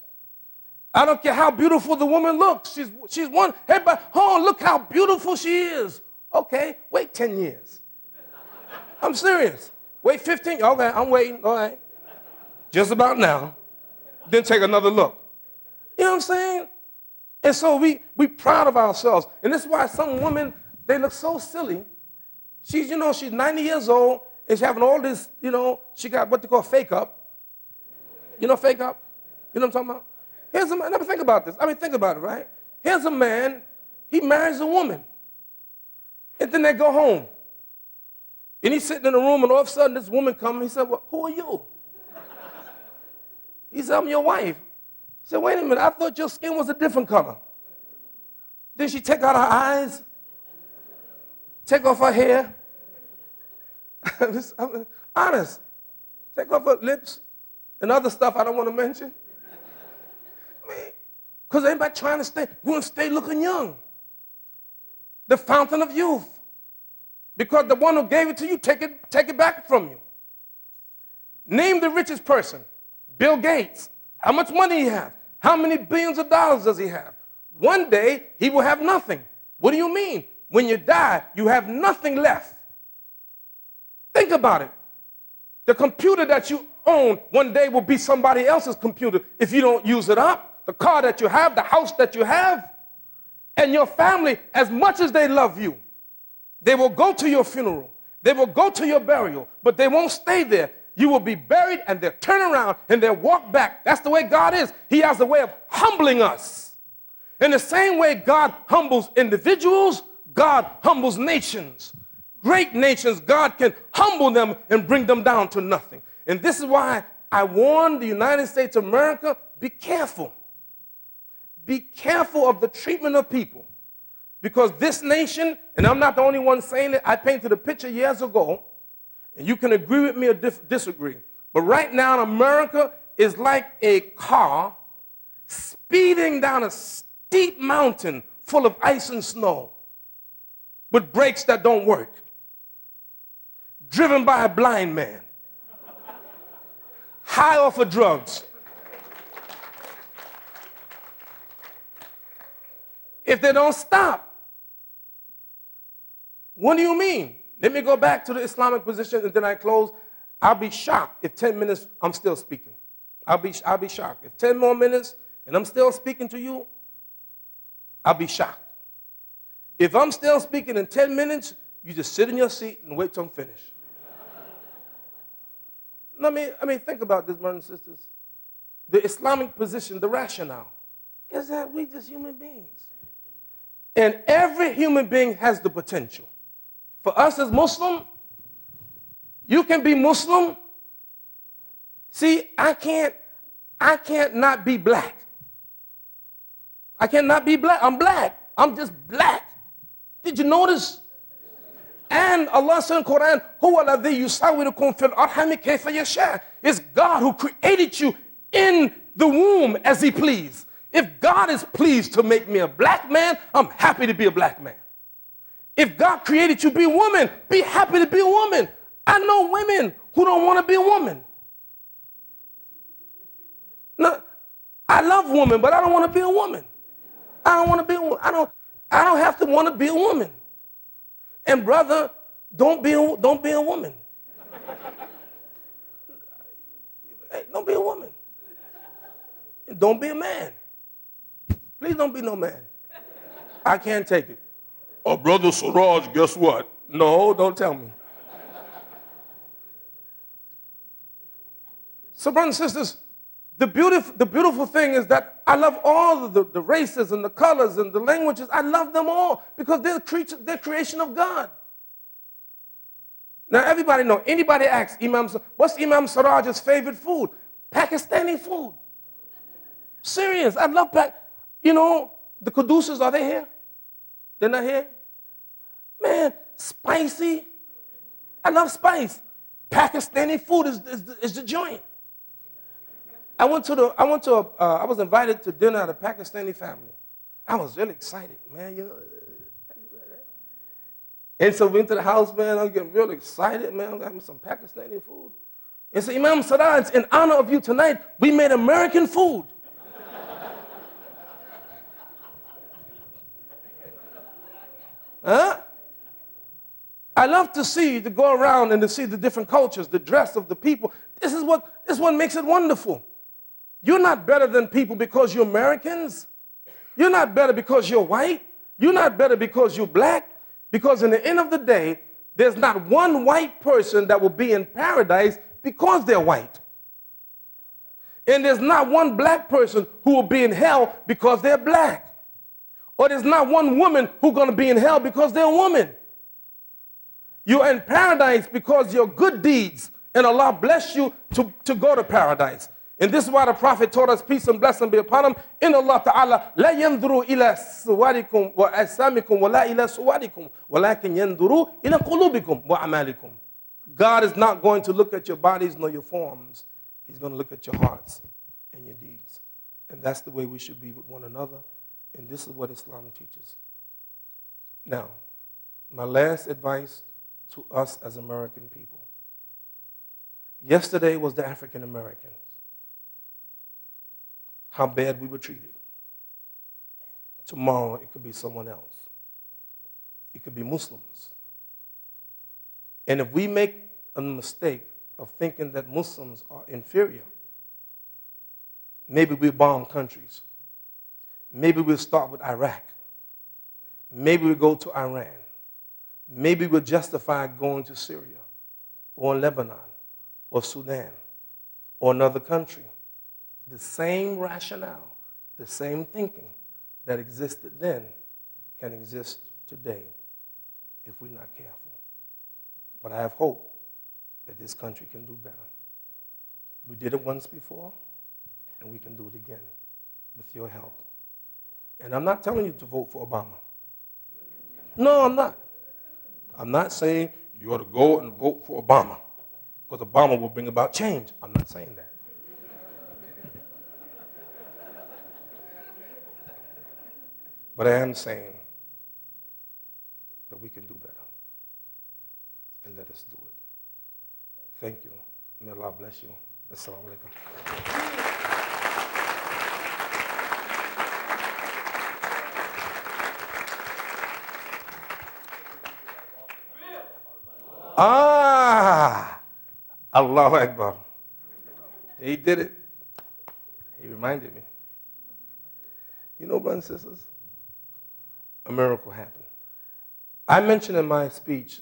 I don't care how beautiful the woman looks. She's one. Everybody, oh, look how beautiful she is. Okay, wait 10 years. I'm serious. Wait 15. Okay, I'm waiting. All right. Just about now. Then take another look. You know what I'm saying? And so we proud of ourselves. And this is why some women, they look so silly. She's 90 years old, and she's having all this, she got what they call fake up. You know fake up? You know what I'm talking about? Here's a man, never think about this. I mean, think about it, right? Here's a man, he marries a woman. And then they go home. And he's sitting in a room, and all of a sudden this woman comes, he said, well, who are you? He said, I'm your wife. He said, wait a minute, I thought your skin was a different color. Then she take out her eyes, take off her hair. I'm honest. Take off her lips and other stuff I don't want to mention. Because everybody trying to want to stay looking young. The fountain of youth. Because the one who gave it to you, take it back from you. Name the richest person. Bill Gates. How much money he have? How many billions of dollars does he have? One day, he will have nothing. What do you mean? When you die, you have nothing left. Think about it. The computer that you own one day will be somebody else's computer if you don't use it up. The car that you have, the house that you have, and your family, as much as they love you, they will go to your funeral. They will go to your burial, but they won't stay there. You will be buried, and they'll turn around, and they'll walk back. That's the way God is. He has a way of humbling us. In the same way God humbles individuals, God humbles nations. Great nations, God can humble them and bring them down to nothing. And this is why I warn the United States of America, be careful. Be careful of the treatment of people. Because this nation, and I'm not the only one saying it, I painted a picture years ago, and you can agree with me or disagree. But right now, America is like a car speeding down a steep mountain full of ice and snow with brakes that don't work, driven by a blind man, high off of drugs. If they don't stop. What do you mean? Let me go back to the Islamic position and then I close. I'll be shocked if 10 minutes I'm still speaking. I'll be shocked. If 10 more minutes and I'm still speaking to you, I'll be shocked. If I'm still speaking in 10 minutes, you just sit in your seat and wait till I'm finished. I mean, think about this, brothers and sisters. The Islamic position, the rationale, is that we just human beings. And every human being has the potential. For us as Muslim, you can be Muslim. See, I can't not be black. I cannot be black. I'm black. I'm just black. Did you notice? And Allah said in Qur'an, هُوَ الَّذِي يُصَوِّرُكُمْ فِي الْأَرْحَامِ كَيْفَ يَشَاءُ. It's God who created you in the womb as He pleased. If God is pleased to make me a black man, I'm happy to be a black man. If God created you to be a woman, be happy to be a woman. I know women who don't want to be a woman. No, I love women, but I don't want to be a woman. I don't want to be a woman. I don't have to want to be a woman. And brother, don't be a woman. Hey, don't be a woman. Don't be a man. Please don't be no man. I can't take it. Oh, brother Siraj, guess what? No, don't tell me. So, brothers and sisters, the beautiful thing is that I love all of the races and the colors and the languages. I love them all because they're creation of God. Now, everybody know. Anybody asks Imam, what's Imam Siraj's favorite food? Pakistani food. Serious. I love You know, the Caduceus, are they here? They're not here? Man, spicy. I love spice. Pakistani food is the joint. I was invited to dinner at a Pakistani family. I was really excited, man. You know. And so we went to the house, man. I was getting really excited, man. I'm having some Pakistani food. And so Imam Siraj, in honor of you tonight, we made American food. Huh? I love to go around and to see the different cultures, the dress of the people. This is what makes it wonderful. You're not better than people because you're Americans. You're not better because you're white. You're not better because you're black. Because in the end of the day, there's not one white person that will be in paradise because they're white. And there's not one black person who will be in hell because they're black. Or there's not one woman who's going to be in hell because they're a woman. You're in paradise because your good deeds, and Allah bless you to go to paradise. And this is why the Prophet taught us, peace and blessing be upon him, in Allah Ta'ala, لا ينظروا إلى صوركم وأجسامكم ولا إلى صوركم ولكن ينظروا إلى قلوبكم وأعمالكم. God is not going to look at your bodies nor your forms. He's going to look at your hearts and your deeds. And that's the way we should be with one another. And this is what Islam teaches. Now, my last advice to us as American people. Yesterday was the African Americans. How bad we were treated. Tomorrow it could be someone else. It could be Muslims. And if we make a mistake of thinking that Muslims are inferior, maybe we bomb countries. Maybe we'll start with Iraq. Maybe we'll go to Iran. Maybe we'll justify going to Syria or Lebanon or Sudan or another country. The same rationale, the same thinking that existed then can exist today if we're not careful. But I have hope that this country can do better. We did it once before, and we can do it again with your help. And I'm not telling you to vote for Obama. No, I'm not. I'm not saying you ought to go and vote for Obama because Obama will bring about change. I'm not saying that. But I am saying that we can do better. And let us do it. Thank you. May Allah bless you. Assalamu alaikum. Allahu Akbar. He did it. He reminded me. You know, brothers and sisters, a miracle happened. I mentioned in my speech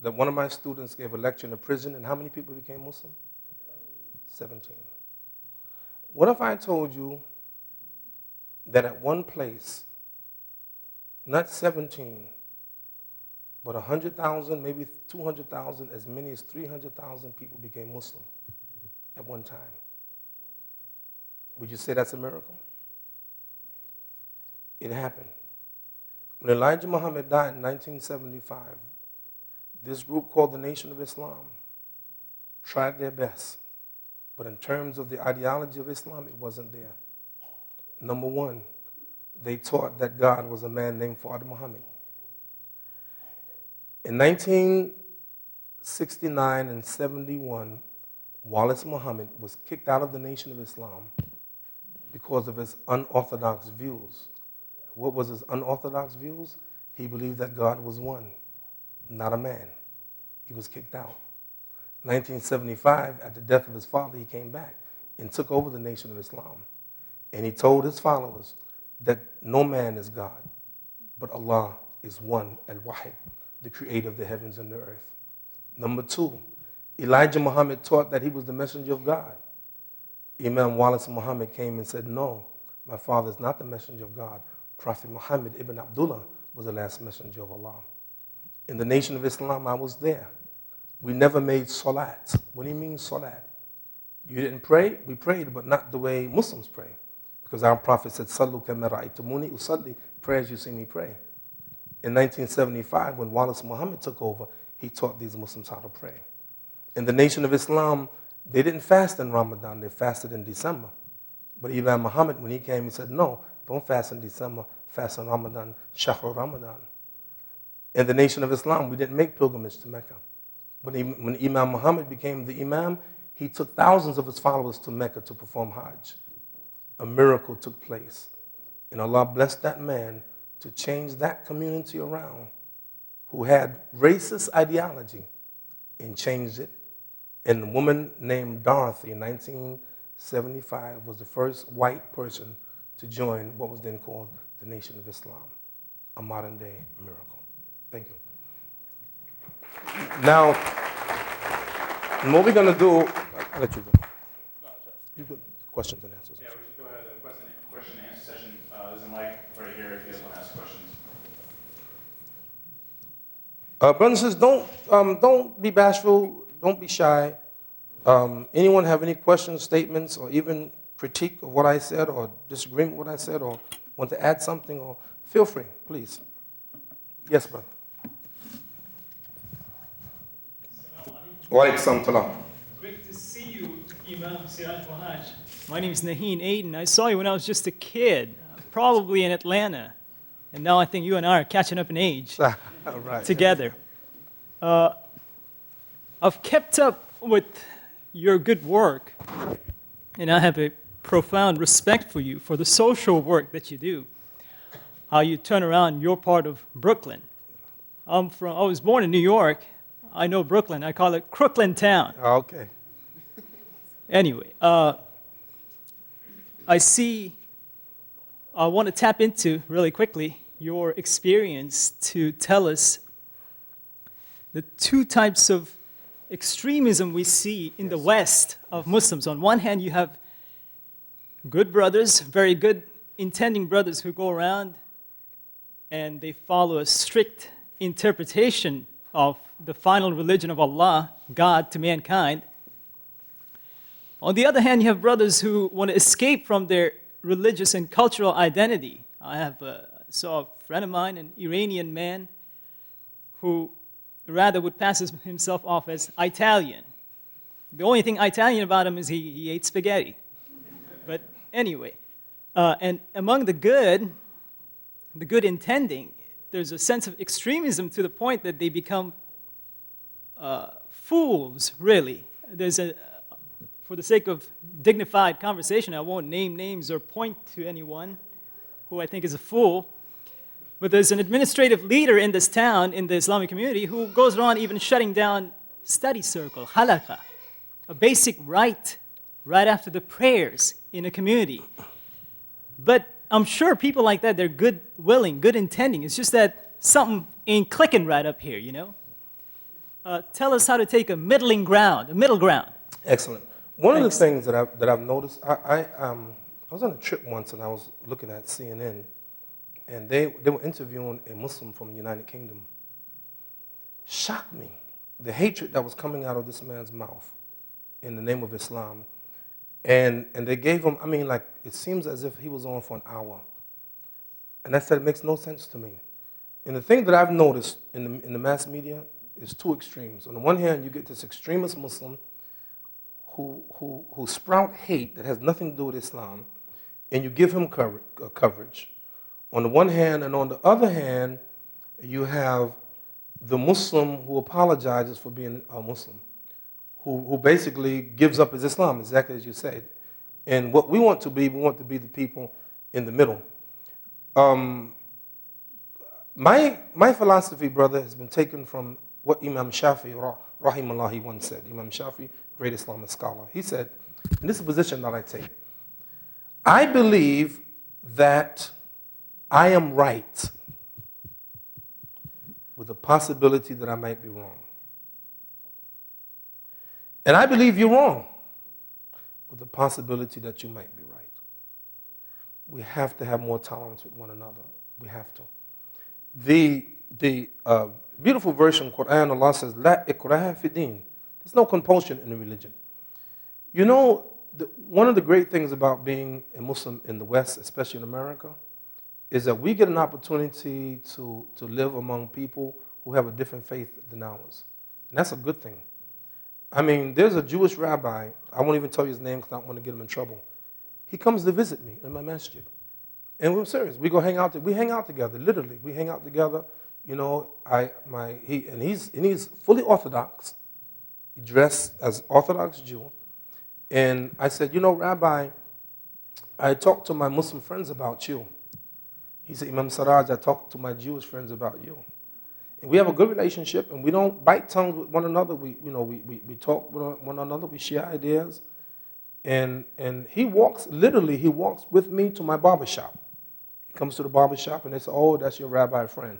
that one of my students gave a lecture in a prison, and how many people became Muslim? 17. What if I told you that at one place, not 17, but 100,000, maybe 200,000, as many as 300,000 people became Muslim at one time? Would you say that's a miracle? It happened. When Elijah Muhammad died in 1975, this group called the Nation of Islam tried their best, but in terms of the ideology of Islam, it wasn't there. Number one, they taught that God was a man named Father Muhammad. In 1969 and 71, Wallace Muhammad was kicked out of the Nation of Islam because of his unorthodox views. What was his unorthodox views? He believed that God was one, not a man. He was kicked out. 1975, at the death of his father, he came back and took over the Nation of Islam. And he told his followers that no man is God, but Allah is one, al-Wahid, the creator of the heavens and the earth. Number two, Elijah Muhammad taught that he was the messenger of God. Imam Wallace Muhammad came and said, no, my father is not the messenger of God. Prophet Muhammad ibn Abdullah was the last messenger of Allah. In the Nation of Islam, I was there. We never made salat. What do you mean salat? You didn't pray? We prayed, but not the way Muslims pray. Because our Prophet said, Sallu kama ra'aytumuni usalli, pray as you see me pray. In 1975, when Wallace Muhammad took over, he taught these Muslims how to pray. In the Nation of Islam, they didn't fast in Ramadan, they fasted in December. But Imam Muhammad, when he came, he said, no, don't fast in December, fast in Ramadan, Shahr Ramadan. In the Nation of Islam, we didn't make pilgrimage to Mecca. When Imam Muhammad became the Imam, he took thousands of his followers to Mecca to perform Hajj. A miracle took place. And Allah blessed that man to change that community around who had racist ideology and changed it. And a woman named Dorothy in 1975 was the first white person to join what was then called the Nation of Islam, a modern day miracle. Thank you. Now, what we're going to do, I'll let you go. You go. Questions and answers. Yeah, we should go ahead and question and answer session. There's a mic right here if you guys want to ask questions. Brothers and sisters, don't be bashful, don't be shy. Anyone have any questions, statements, or even critique of what I said, or disagreement with what I said, or want to add something, or feel free, please. Yes, brother. Wa alaikum salam. Great to see you, Imam Siraj Wahhaj. My name is Ayden. I saw you when I was just a kid, probably in Atlanta. And now I think you and I are catching up in age Right. together. I've kept up with your good work, and I have a profound respect for you, for the social work that you do, how you turn around your part of Brooklyn. I was born in New York. I know Brooklyn. I call it Crooklyn Town. Okay. Anyway, I want to tap into, really quickly, your experience to tell us the two types of extremism we see in the West of Muslims. On one hand, you have good brothers, very good intending brothers who go around and they follow a strict interpretation of the final religion of Allah, God, to mankind. On the other hand, you have brothers who want to escape from their religious and cultural identity. I saw a friend of mine, an Iranian man, who rather would pass himself off as Italian. The only thing Italian about him is he ate spaghetti. But anyway, and among the good intending, there's a sense of extremism to the point that they become fools, really. For the sake of dignified conversation, I won't name names or point to anyone who I think is a fool. But there's an administrative leader in this town, in the Islamic community, who goes around even shutting down study circle, halakha, a basic right after the prayers in a community. But I'm sure people like that, they're good willing, good intending. It's just that something ain't clicking right up here, you know? Tell us how to take a middle ground. Excellent. One of the Thanks. things that I've noticed, I was on a trip once and I was looking at CNN, and they were interviewing a Muslim from the United Kingdom. Shocked me, the hatred that was coming out of this man's mouth in the name of Islam. And they gave him, I mean, like, it seems as if he was on for an hour. And I said, it makes no sense to me. And the thing that I've noticed in the mass media is two extremes. On the one hand, you get this extremist Muslim who sprout hate that has nothing to do with Islam, and you give him coverage. On the one hand, and on the other hand, you have the Muslim who apologizes for being a Muslim, who basically gives up his Islam, exactly as you said. And what we want to be the people in the middle. My philosophy, brother, has been taken from what Imam Shafi, rahimahullah, once said. Imam Shafi, great Islamic scholar. He said, and this is a position that I take, I believe that I am right with the possibility that I might be wrong. And I believe you're wrong with the possibility that you might be right. We have to have more tolerance with one another. We have to. The beautiful verse in Qur'an, Allah says, La ikraha fi din. There's no compulsion in religion. You know, one of the great things about being a Muslim in the West, especially in America, is that we get an opportunity to live among people who have a different faith than ours. And that's a good thing. I mean, there's a Jewish rabbi, I won't even tell you his name because I don't want to get him in trouble. He comes to visit me in my masjid. And we're serious. We go hang out. We hang out together, literally. We hang out together. You know, he's fully Orthodox. He dressed as Orthodox Jew. And I said, you know, Rabbi, I talked to my Muslim friends about you. He said, Imam Siraj, I talked to my Jewish friends about you. And we have a good relationship, and we don't bite tongues with one another. We talk with one another. We share ideas. And he walks with me to my barbershop. He comes to the barbershop, and they say, oh, that's your rabbi friend.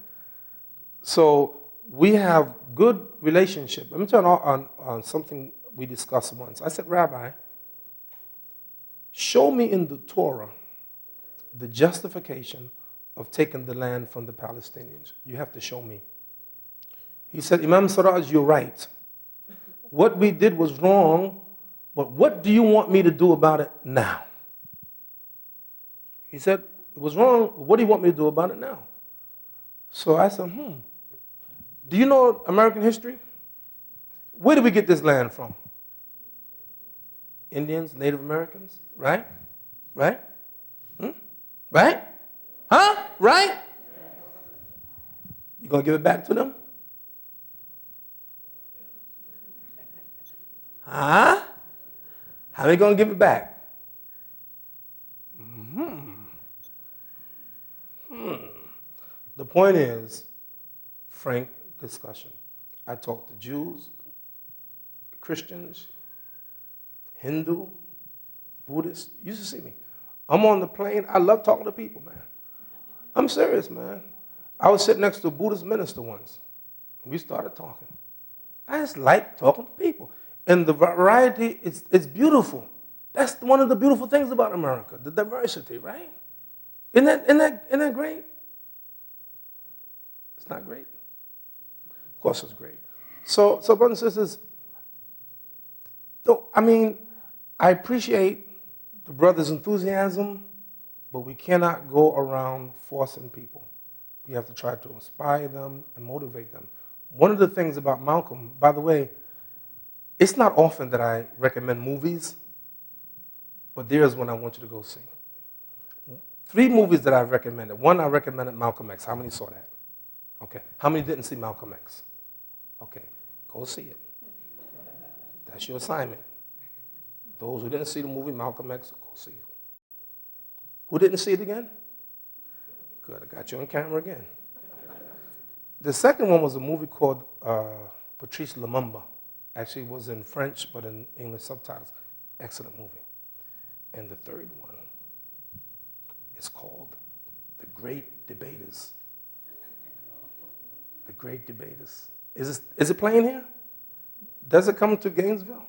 So we have good relationship. Let me tell you on something we discussed once. I said, Rabbi, show me in the Torah the justification of taking the land from the Palestinians. You have to show me. He said, Imam Siraj, you're right. What we did was wrong, but what do you want me to do about it now? He said, it was wrong, but what do you want me to do about it now? So I said, do you know American history? Where did we get this land from? Indians, Native Americans, right? Right? Right? Huh? Right? You gonna give it back to them? Huh? How are they gonna give it back? The point is, frank discussion. I talk to Jews, Christians, Hindu, Buddhists. You should see me. I'm on the plane. I love talking to people, man. I'm serious, man. I was sitting next to a Buddhist minister once. We started talking. I just like talking to people. And the variety, it's beautiful. That's one of the beautiful things about America, the diversity, right? Isn't that great? It's not great. Of course it's great. So brothers and sisters, I appreciate the brothers' enthusiasm, but we cannot go around forcing people. We have to try to inspire them and motivate them. One of the things about Malcolm, by the way, it's not often that I recommend movies, but there's one I want you to go see. 3 movies that I've recommended. One, I recommended Malcolm X. How many saw that? Okay. How many didn't see Malcolm X? Okay. Go see it. That's your assignment. Those who didn't see the movie Malcolm X, go see it. Who didn't see it again? Good, I got you on camera again. The second one was a movie called Patrice Lumumba. Actually, it was in French, but in English subtitles. Excellent movie. And the third one is called the Great Debaters. The Great Debaters. Is it playing here? Does it come to Gainesville?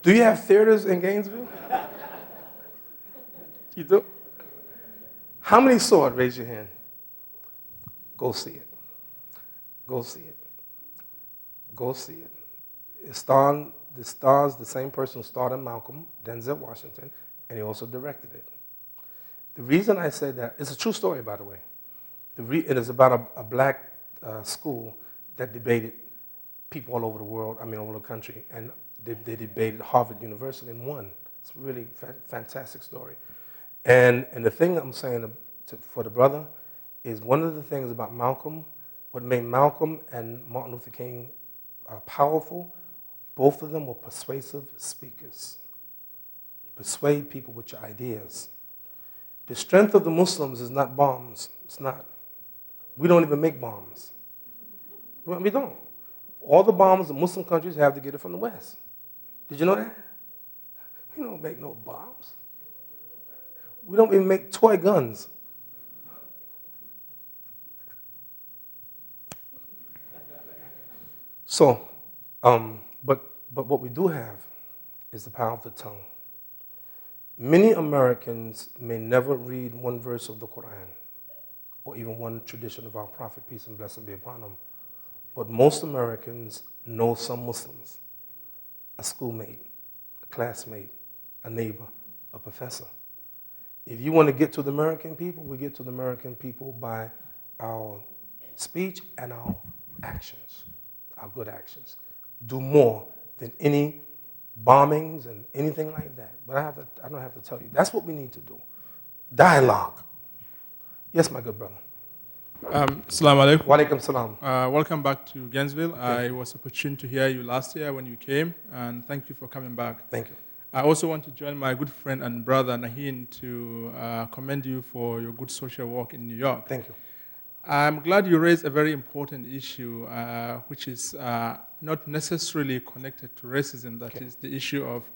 Do you have theaters in Gainesville? You do? How many saw it? Raise your hand. Go see it. Go see it. Go see it. The stars, the same person who starred in Malcolm, Denzel Washington, and he also directed it. The reason I say that, it's a true story, by the way. It is about a black school that debated people all over the world, all over the country, and they debated Harvard University and won. It's a really fantastic story. And the thing I'm saying for the brother is one of the things about Malcolm, what made Malcolm and Martin Luther King powerful, both of them were persuasive speakers. You persuade people with your ideas. The strength of the Muslims is not bombs. It's not. We don't even make bombs. We don't. All the bombs the Muslim countries have to get it from the West. Did you know that? We don't make no bombs. We don't even make toy guns. So, but what we do have is the power of the tongue. Many Americans may never read one verse of the Qur'an or even one tradition of our prophet, peace and blessing be upon him. But most Americans know some Muslims, a schoolmate, a classmate, a neighbor, a professor. If you want to get to the American people, we get to the American people by our speech and our actions, our good actions. Do more than any bombings and anything like that. But I don't have to tell you. That's what we need to do. Dialogue. Yes, my good brother. Assalamu alaikum. Wa alaikum salam. Welcome back to Gainesville. I was opportune to hear you last year when you came, and thank you for coming back. Thank you. I also want to join my good friend and brother Nahin to commend you for your good social work in New York. Thank you. I'm glad you raised a very important issue, which is not necessarily connected to racism. That is the issue of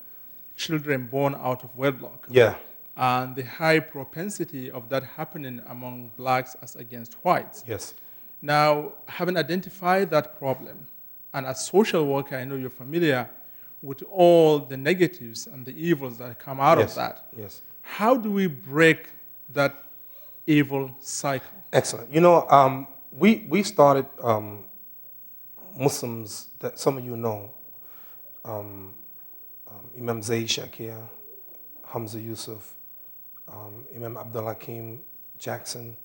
children born out of wedlock. Yeah. And the high propensity of that happening among blacks as against whites. Yes. Now, having identified that problem, and as social worker, I know you're familiar with all the negatives and the evils that come out of that. Yes. How do we break that evil cycle? Excellent. You know, we started Muslims that some of you know, Imam Zayn Shakir, Hamza Yusuf, Imam Abdul Hakim Jackson,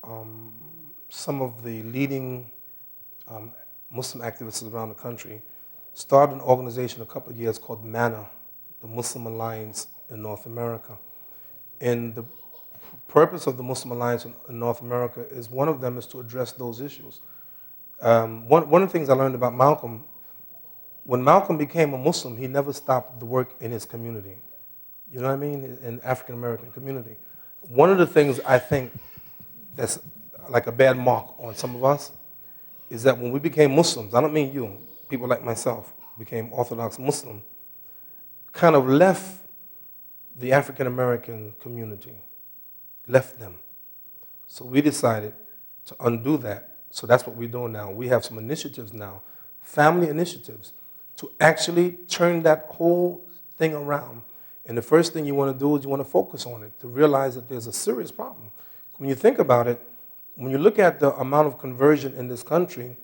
some of the leading Muslim activists around the country started an organization a couple of years called MANA, the Muslim Alliance in North America. And the purpose of the Muslim Alliance in North America is one of them is to address those issues. One of the things I learned about Malcolm, when Malcolm became a Muslim, he never stopped the work in his community. You know what I mean? In the African American community. One of the things I think that's like a bad mark on some of us is that when we became Muslims, I don't mean you, people like myself became Orthodox Muslim, kind of left the African American community, left them. So we decided to undo that. So that's what we're doing now. We have some initiatives now, family initiatives, to actually turn that whole thing around. And the first thing you want to do is you want to focus on it, to realize that there's a serious problem. When you think about it, when you look at the amount of conversion in this country,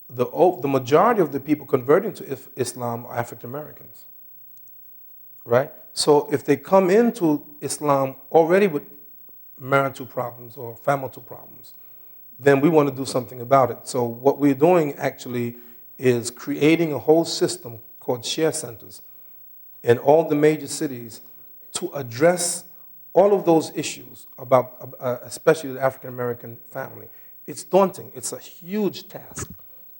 the majority of the people converting to Islam are African Americans, right? So if they come into Islam already with marital problems or family problems, then we want to do something about it. So what we're doing actually is creating a whole system called share centers in all the major cities to address all of those issues about, especially the African American family. It's daunting. It's a huge task,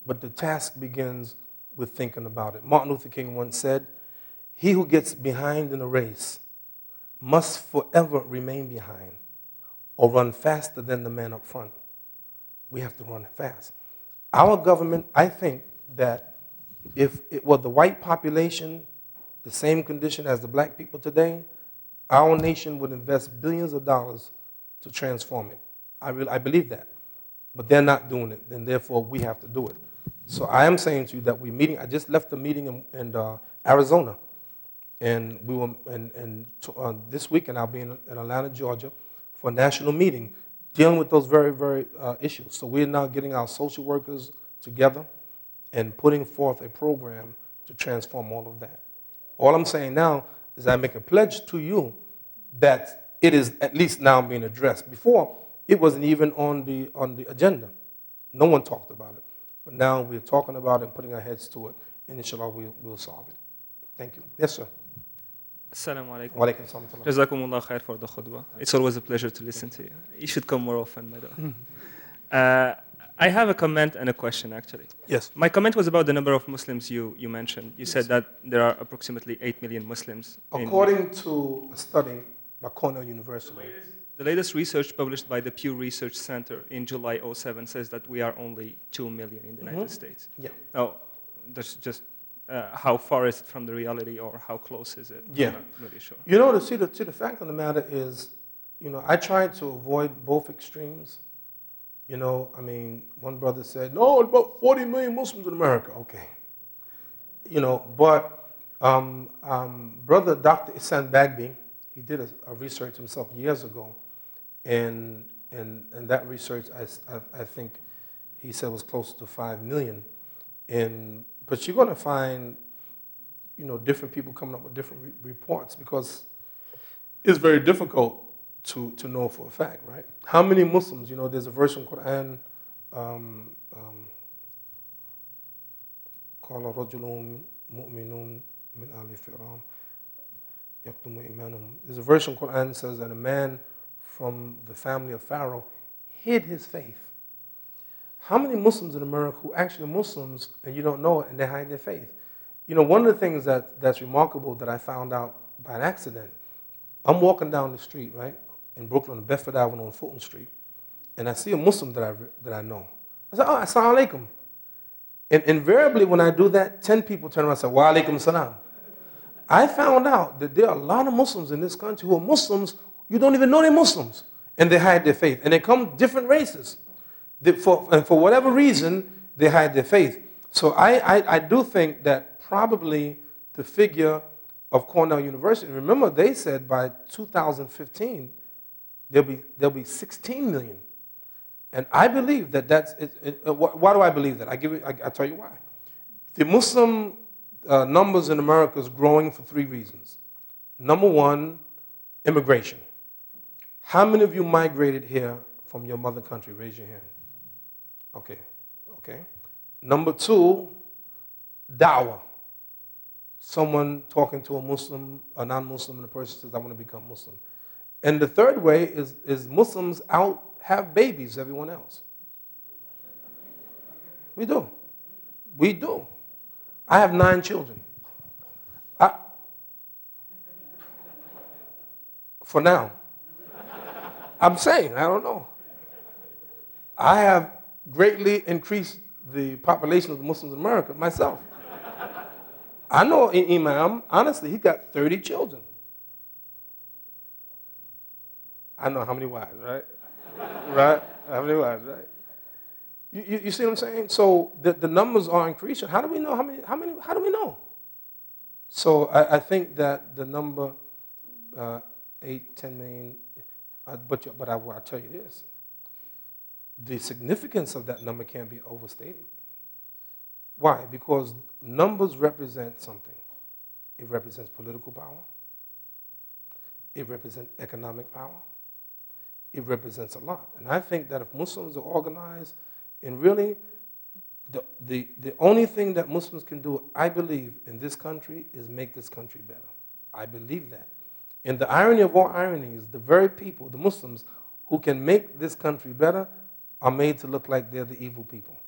but the task begins with thinking about it. Martin Luther King once said, "He who gets behind in a race must forever remain behind or run faster than the man up front." We have to run fast. Our government, I think that if it were the white population, the same condition as the black people today, our nation would invest billions of dollars to transform it. I believe that. But they're not doing it, and therefore we have to do it. So I am saying to you that we're meeting. I just left the meeting in Arizona, and we will. And this weekend I'll be in Atlanta, Georgia, for a national meeting dealing with those very, very issues. So we're now getting our social workers together and putting forth a program to transform all of that. All I'm saying now is I make a pledge to you that it is at least now being addressed. Before, it wasn't even on the agenda. No one talked about it. But now we're talking about it and putting our heads to it, and inshallah we'll solve it. Thank you. Yes, sir. Assalamu alaikum. Wa alaikum salam. Jazakumullah khair for the khutbah. It's always a pleasure to listen to you. You should come more often, by the way. I have a comment and a question, actually. Yes. My comment was about the number of Muslims you mentioned. You said that there are approximately 8 million Muslims. According to a study by Cornell University. The latest research published by the Pew Research Center in July 2007 says that we are only 2 million in the United States. Yeah. Oh, there's just how far is it from the reality, or how close is it? Yeah. I'm not really sure. You know, the fact of the matter is, you know, I try to avoid both extremes. You know, I mean, one brother said, no, about 40 million Muslims in America. Okay. You know, but brother Dr. Ihsan Bagby, he did a research himself years ago, and that research, I think he said was close to 5 million. But you're going to find, you know, different people coming up with different reports, because it's very difficult to know for a fact, right? How many Muslims, you know, there's a verse in Qur'an, قال رجل مؤمن من آل فرعون يكتم إيمانهم. There's a verse in Qur'an that says that a man from the family of Pharaoh hid his faith. How many Muslims in America who actually are Muslims and you don't know it and they hide their faith? You know, one of the things that's remarkable that I found out by an accident, I'm walking down the street, right, in Brooklyn, on Bedford Avenue on Fulton Street, and I see a Muslim that I know. I said, oh, assalamu alaikum. And invariably when I do that, 10 people turn around and say, wa alaikum salam. I found out that there are a lot of Muslims in this country who are Muslims, you don't even know they're Muslims, and they hide their faith. And they come different races. And for whatever reason, they hide their faith. So I do think that probably the figure of Cornell University, remember they said by 2015, there'll be 16 million. And I believe that why do I believe that? I'll tell you why. The Muslim numbers in America is growing for 3 reasons. Number one, immigration. How many of you migrated here from your mother country? Raise your hand. Okay. Number 2, da'wah. Someone talking to a Muslim, a non-Muslim, and the person says, I want to become Muslim. And the third way is Muslims out have babies, everyone else. We do. I have 9 children. For now. I'm saying, I don't know. I have greatly increased the population of the Muslims in America myself. I know an imam, honestly, he got 30 children. I know how many wives, right? Right? How many wives, right? You see what I'm saying? So the numbers are increasing. How do we know how do we know? So I think that the number 8, 10 million, but I'll tell you this. The significance of that number can't be overstated. Why? Because numbers represent something. It represents political power. It represents economic power. It represents a lot. And I think that if Muslims are organized, and really the only thing that Muslims can do, I believe, in this country is make this country better. I believe that. And the irony of all ironies, the very people, the Muslims, who can make this country better are made to look like they're the evil people.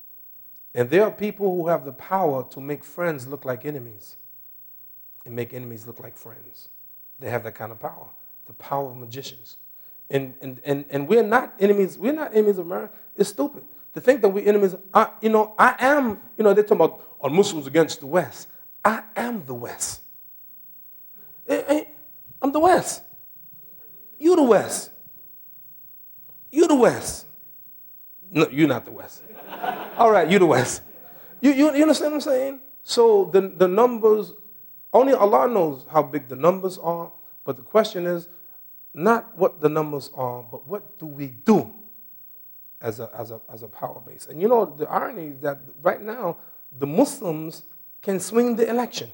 And there are people who have the power to make friends look like enemies and make enemies look like friends. They have that kind of power, the power of magicians. And we're not enemies. We're not enemies of America. It's stupid to think that we're enemies. I am, they're talking about are Muslims against the West. I am the West. I'm the West. You the West. You the West. No, you're not the West. All right, you the West. You understand what I'm saying? So the numbers, only Allah knows how big the numbers are, but the question is not what the numbers are, but what do we do as a power base? And you know, the irony is that right now, the Muslims can swing the election.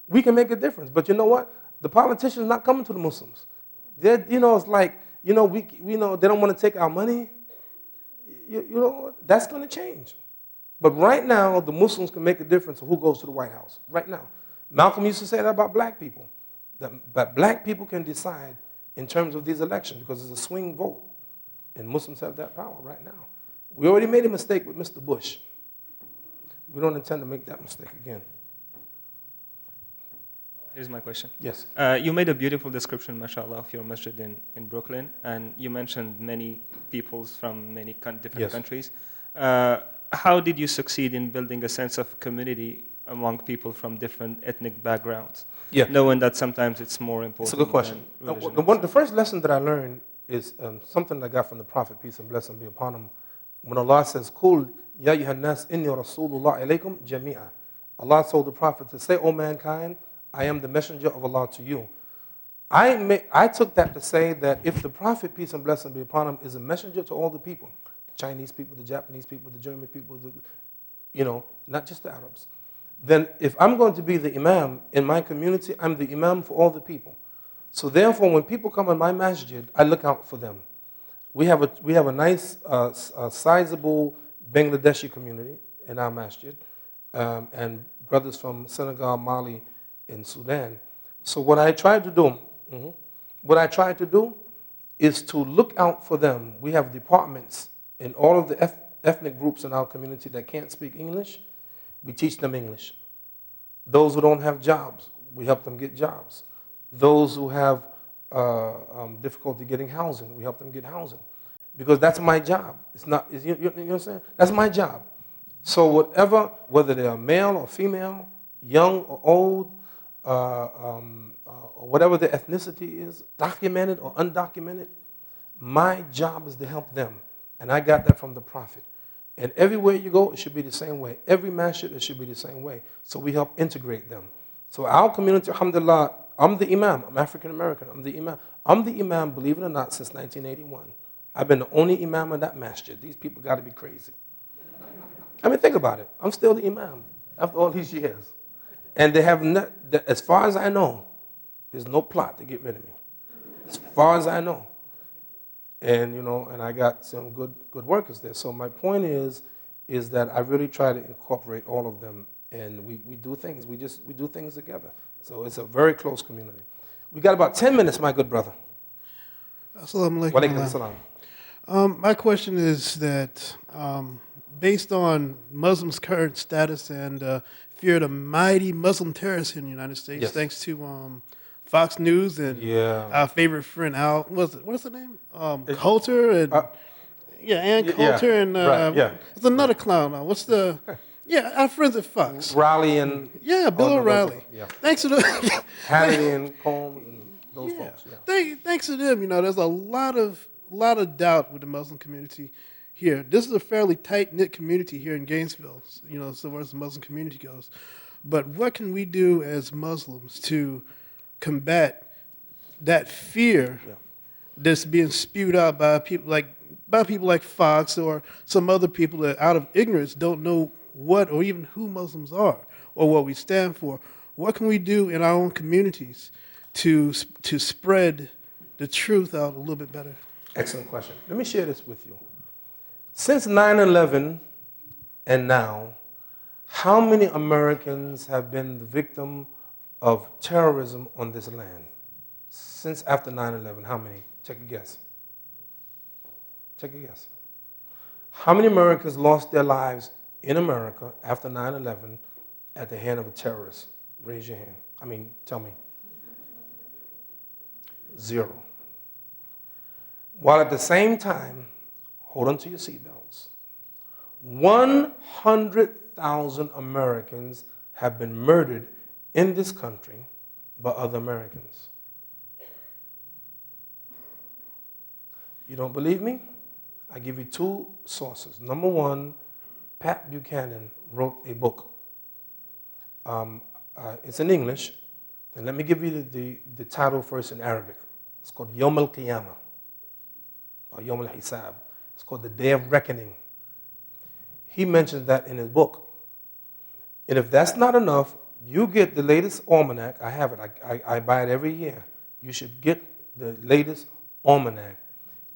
We can make a difference. But you know what? The politicians are not coming to the Muslims. It's like, we know they don't want to take our money. You know, that's going to change. But right now, the Muslims can make a difference of who goes to the White House. Right now. Malcolm used to say that about black people. But black people can decide in terms of these elections because it's a swing vote. And Muslims have that power right now. We already made a mistake with Mr. Bush. We don't intend to make that mistake again. Here's my question. Yes. You made a beautiful description, mashallah, of your masjid in Brooklyn, and you mentioned many peoples from many different countries. How did you succeed in building a sense of community among people from different ethnic backgrounds? Yeah. Knowing that sometimes it's more important. It's a good question. The first lesson that I learned is something that I got from the Prophet, peace and blessing be upon him. When Allah says, "Qul ya ayyuhan nas inni rasulullah ilaykum jami'a." Allah told the Prophet to say, "O mankind, I am the messenger of Allah to you." I took that to say that if the Prophet, peace and blessing be upon him, is a messenger to all the people, the Chinese people, the Japanese people, the German people, not just the Arabs, then if I'm going to be the imam in my community, I'm the imam for all the people. So therefore, when people come in my masjid, I look out for them. We have a nice, sizable Bangladeshi community in our masjid, and brothers from Senegal, Mali, and Sudan. So what I try to do is to look out for them. We have departments in all of the ethnic groups in our community that can't speak English. We teach them English. Those who don't have jobs, we help them get jobs. Those who have difficulty getting housing, we help them get housing. Because that's my job. It's not, you know what I'm saying? That's my job. So whether they are male or female, young or old, or whatever their ethnicity is, documented or undocumented, my job is to help them. And I got that from the Prophet. And everywhere you go, it should be the same way. Every masjid, it should be the same way. So we help integrate them. So our community, alhamdulillah, I'm the imam. I'm African American. I'm the imam. I'm the imam, believe it or not, since 1981. I've been the only imam in that masjid. These people got to be crazy. I mean, think about it. I'm still the imam after all these years. And they have not, as far as I know, there's no plot to get rid of me. As far as I know. And, and I got some good workers there. So my point is that I really try to incorporate all of them, and we do things. We do things together. So it's a very close community. We got about 10 minutes, my good brother. Assalamu alaikum. Wa alaikum assalam. My question is that based on Muslims' current status and fear of the mighty Muslim terrorists in the United States, Yes. thanks to Fox News and our favorite friend Al, what's the name? Coulter and Ann Coulter and there's another clown now. What's the our friends at Fox. Raleigh and Bill O'Reilly. Yeah. Thanks to them. Hannity and Combs and those folks. Yeah. Thanks to them, there's a lot of doubt with the Muslim community here. This is a fairly tight-knit community here in Gainesville, so far as the Muslim community goes. But what can we do as Muslims to combat that fear that's being spewed out by people like Fox or some other people that out of ignorance don't know what or even who Muslims are or what we stand for? What can we do in our own communities to spread the truth out a little bit better? Excellent question. Let me share this with you. Since 9/11 and now, how many Americans have been the victim of terrorism on this land? Since after 9/11, how many? Take a guess. Take a guess. How many Americans lost their lives in America after 9/11 at the hand of a terrorist? Raise your hand. Tell me. 0. While at the same time, hold on to your seatbelts, 100,000 Americans have been murdered in this country by other Americans. You don't believe me? I give you two sources. Number one, Pat Buchanan wrote a book. It's in English, and let me give you the title first in Arabic. It's called Yom al-Qiyamah, or Yom al-Hisab. It's called the Day of Reckoning. He mentions that in his book. And if that's not enough, you get the latest almanac. I have it. I buy it every year. You should get the latest almanac.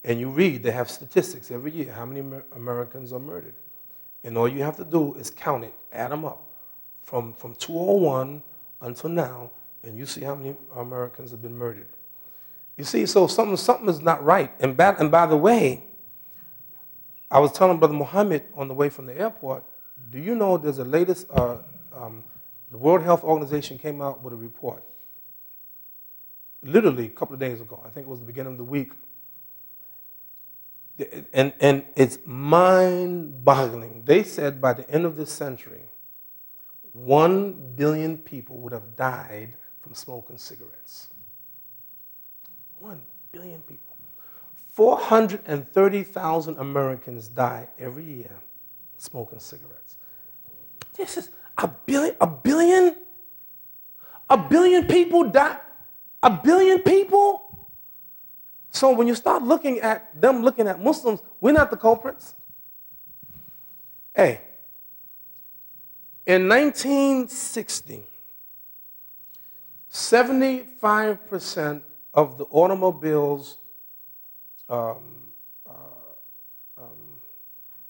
And you read, they have statistics every year, how many Americans are murdered. And all you have to do is count it, add them up, from 2001 until now, and you see how many Americans have been murdered. You see, so something is not right. And by the way, I was telling Brother Muhammad on the way from the airport, do you know there's a latest, the World Health Organization came out with a report, literally a couple of days ago. I think it was the beginning of the week. And it's mind-boggling. They said by the end of this century, 1 billion people would have died from smoking cigarettes. 1 billion people. 430,000 Americans die every year smoking cigarettes. This is a billion people die. 1 billion people? So when you start looking at them looking at Muslims, we're not the culprits. Hey, in 1960, 75% of the automobiles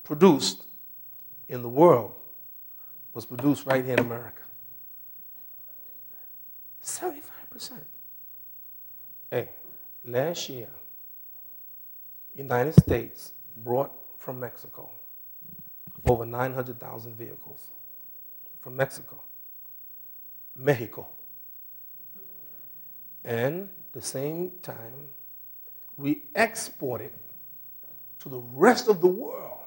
produced in the world was produced right here in America. 75%. Hey, last year, United States brought from Mexico over 900,000 vehicles from Mexico. And at the same time, we exported to the rest of the world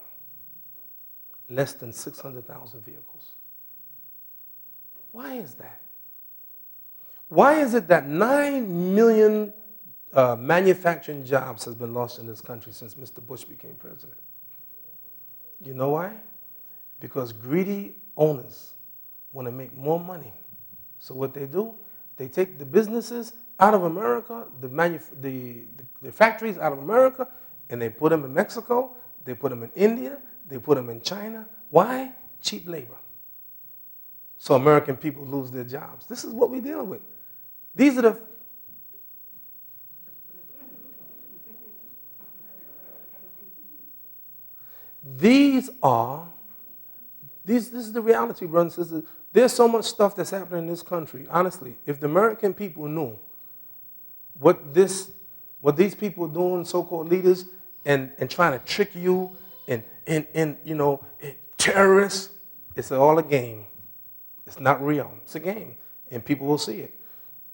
less than 600,000 vehicles. Why is that? Why is it that 9 million manufacturing jobs has been lost in this country since Mr. Bush became president? You know why? Because greedy owners want to make more money. So what they do, they take the businesses out of America, the factories out of America, and they put them in Mexico, they put them in India, they put them in China. Why? Cheap labor. So American people lose their jobs. This is what we're dealing with. These are this is the reality, brothers and sisters. There's so much stuff that's happening in this country. Honestly, if the American people knew what these people are doing, so-called leaders, and trying to trick you and terrorists, it's all a game. It's not real. It's a game, and people will see it.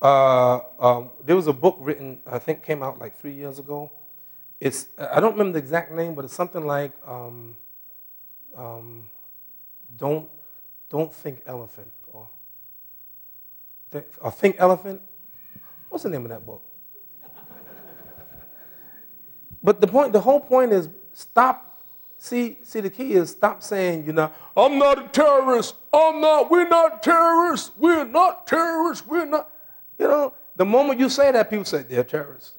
There was a book written, I think came out like 3 years ago. I don't remember the exact name, but it's something like Don't Think Elephant, or Think Elephant. What's the name of that book? But the whole point is stop. See, the key is stop saying, I'm not a terrorist. We're not terrorists. We're not terrorists. We're not. The moment you say that, people say they're terrorists.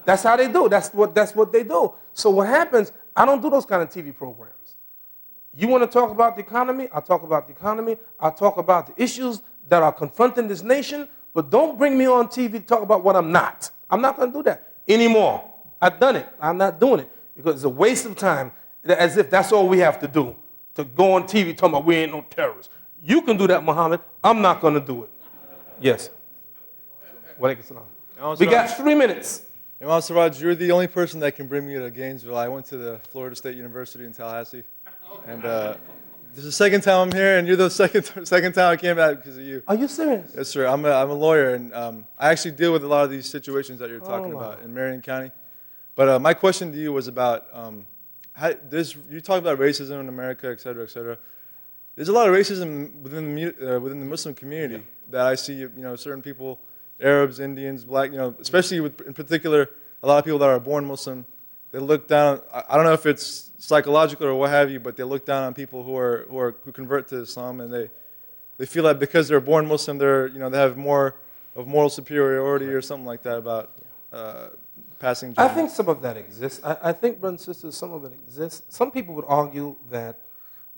That's how they do. That's what they do. So what happens, I don't do those kind of TV programs. You want to talk about the economy? I'll talk about the economy. I'll talk about the issues that are confronting this nation, but don't bring me on TV to talk about what I'm not. I'm not going to do that anymore. I've done it. I'm not doing it because it's a waste of time, as if that's all we have to do, to go on TV talking about we ain't no terrorists. You can do that, Muhammad. I'm not going to do it. Yes. We got 3 minutes. Imam Siraj, you're the only person that can bring me to Gainesville. I went to the Florida State University in Tallahassee, and this is the second time I'm here, and you're the second time I came back because of you. Are you serious? Yes, sir. I'm a lawyer, and I actually deal with a lot of these situations that you're talking about in Marion County. But my question to you was about you talk about racism in America, et cetera, et cetera. There's a lot of racism within the Muslim community that I see. Certain people, Arabs, Indians, Black, especially in particular, a lot of people that are born Muslim they look down. I don't know if it's psychological or what have you, but they look down on people who convert to Islam, and they feel that because they're born Muslim, they have more of moral superiority or something like that about passing judgment. I think some of that exists. I think, brothers and sisters, some of it exists. Some people would argue that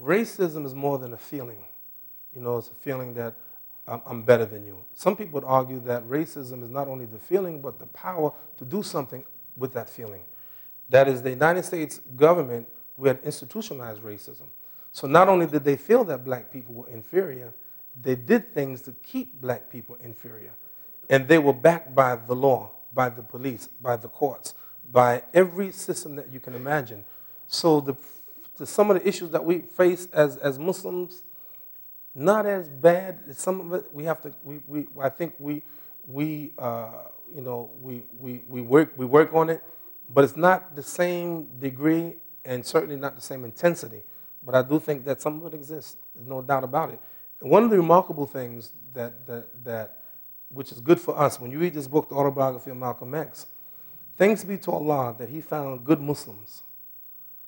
racism is more than a feeling. It's a feeling that I'm better than you. Some people would argue that racism is not only the feeling, but the power to do something with that feeling. That is, the United States government, we had institutionalized racism. So not only did they feel that black people were inferior, they did things to keep black people inferior. And they were backed by the law, by the police, by the courts, by every system that you can imagine. So some of the issues that we face as Muslims, not as bad. Some of it we have to. I think we work on it, but it's not the same degree and certainly not the same intensity. But I do think that some of it exists. There's no doubt about it. And one of the remarkable things that which is good for us when you read this book, The Autobiography of Malcolm X, thanks be to Allah that he found good Muslims,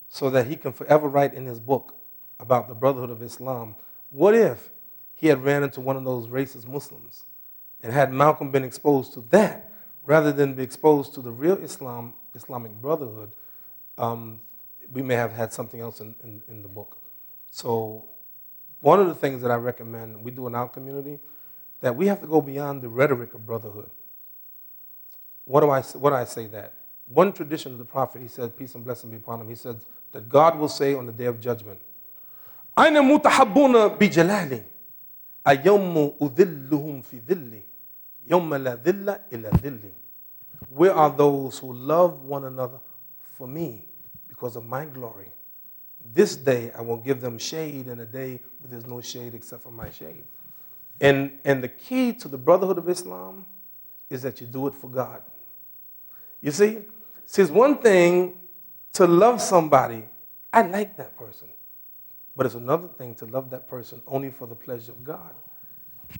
so that he can forever write in his book about the brotherhood of Islam. What if he had ran into one of those racist Muslims and had Malcolm been exposed to that rather than be exposed to the real Islamic brotherhood? We may have had something else in the book. So one of the things that I recommend we do in our community, that we have to go beyond the rhetoric of brotherhood. What do I say that? One tradition of the Prophet, he said, peace and blessing be upon him, he said that God will say on the day of judgment, أين متحبون بجلالي أيوم أذلهم في ذلي يوم لا ذل إلا ذلي. Where are those who love one another for me because of my glory? This day I will give them shade in a day where there's no shade except for my shade. And the key to the brotherhood of Islam is that you do it for God. You see, it's one thing to love somebody, I like that person. But it's another thing to love that person only for the pleasure of God.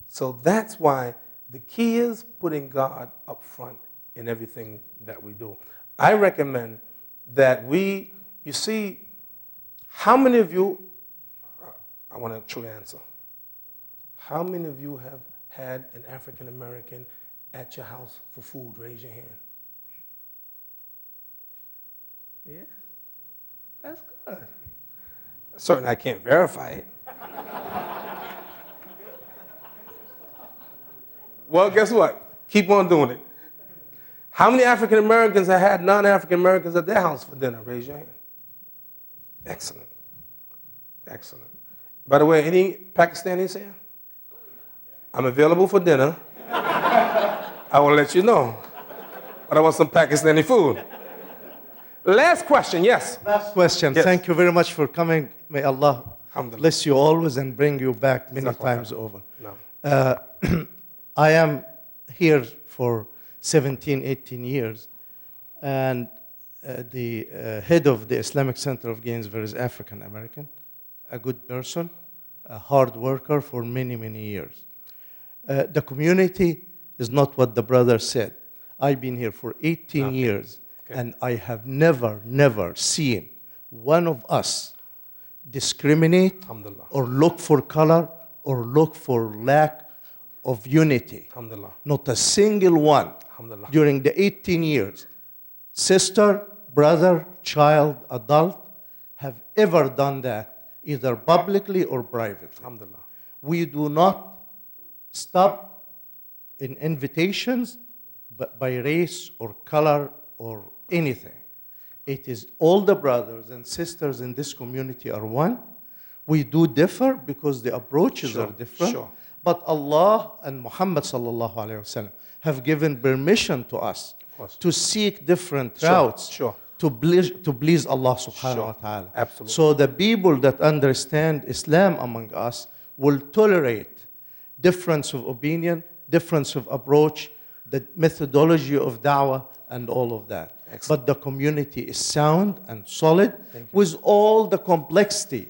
So that's why the key is putting God up front in everything that we do. I recommend that you see, how many of you, I want to truly answer, how many of you have had an African American at your house for food? Raise your hand. Yeah, that's good. Certainly I can't verify it. Well, guess what? Keep on doing it. How many African Americans have had non-African Americans at their house for dinner? Raise your hand. Excellent. Excellent. By the way, any Pakistanis here? I'm available for dinner. I will let you know. But I want some Pakistani food. Last question, yes. Last question. Yes. Thank you very much for coming. May Allah bless you always and bring you back many times over. No. I am here for 17, 18 years, and the head of the Islamic Center of Gainesville is African American, a good person, a hard worker for many, many years. The community is not what the brother said. I've been here for 18 years. Okay. And I have never seen one of us discriminate or look for color or look for lack of unity. Not a single one during the 18 years, sister, brother, child, adult, have ever done that, either publicly or privately. We do not stop in invitations but by race or color or anything. It is all the brothers and sisters in this community are one. We do differ because the approaches are different. Sure. But Allah and Muhammad sallallahu alaihi wasallam have given permission to us to seek different routes to please Allah subhanahu wa ta'ala. Absolutely. So the people that understand Islam among us will tolerate difference of opinion, difference of approach, the methodology of da'wah, and all of that. Excellent. But the community is sound and solid with all the complexity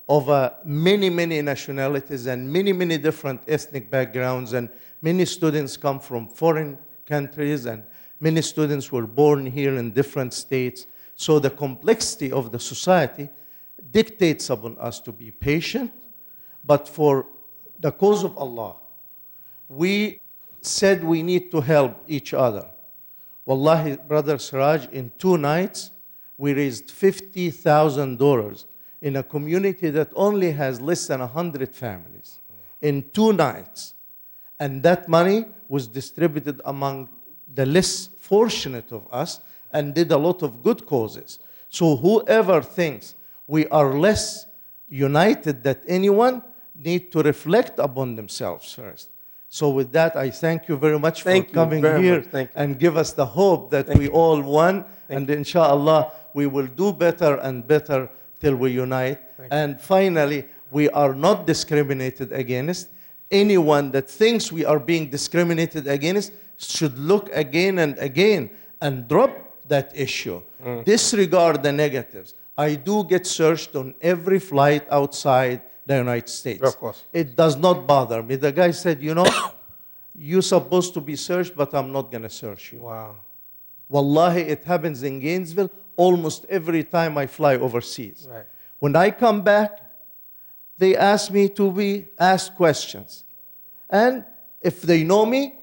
of many, many nationalities and many, many different ethnic backgrounds. And many students come from foreign countries and many students were born here in different states. So the complexity of the society dictates upon us to be patient, but for the cause of Allah, we said we need to help each other. Wallahi, Brother Siraj, in 2 nights, we raised $50,000 in a community that only has less than 100 families. In 2 nights. And that money was distributed among the less fortunate of us and did a lot of good causes. So whoever thinks we are less united than anyone need to reflect upon themselves first. So with that, I thank you very much for coming here and give us the hope that we all won. And inshallah, we will do better and better till we unite. And finally, we are not discriminated against. Anyone that thinks we are being discriminated against should look again and again and drop that issue. Disregard the negatives. I do get searched on every flight outside the United States. Of course. It does not bother me. The guy said, you know, you're supposed to be searched, but I'm not going to search you. Wow. Wallahi, it happens in Gainesville almost every time I fly overseas. Right. When I come back, they ask me to be asked questions. And if they know me,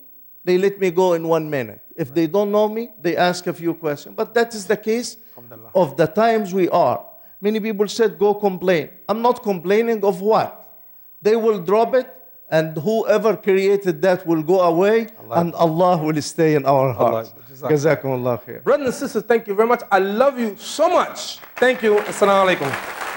they let me go in 1 minute. If they don't know me, they ask a few questions. But that is the case of the times we are. Many people said, go complain. I'm not complaining of what? They will drop it, and whoever created that will go away, and Allah will stay in our hearts. Jazakumullah khair. Brothers and sisters, thank you very much. I love you so much. Thank you. Assalamu alaikum.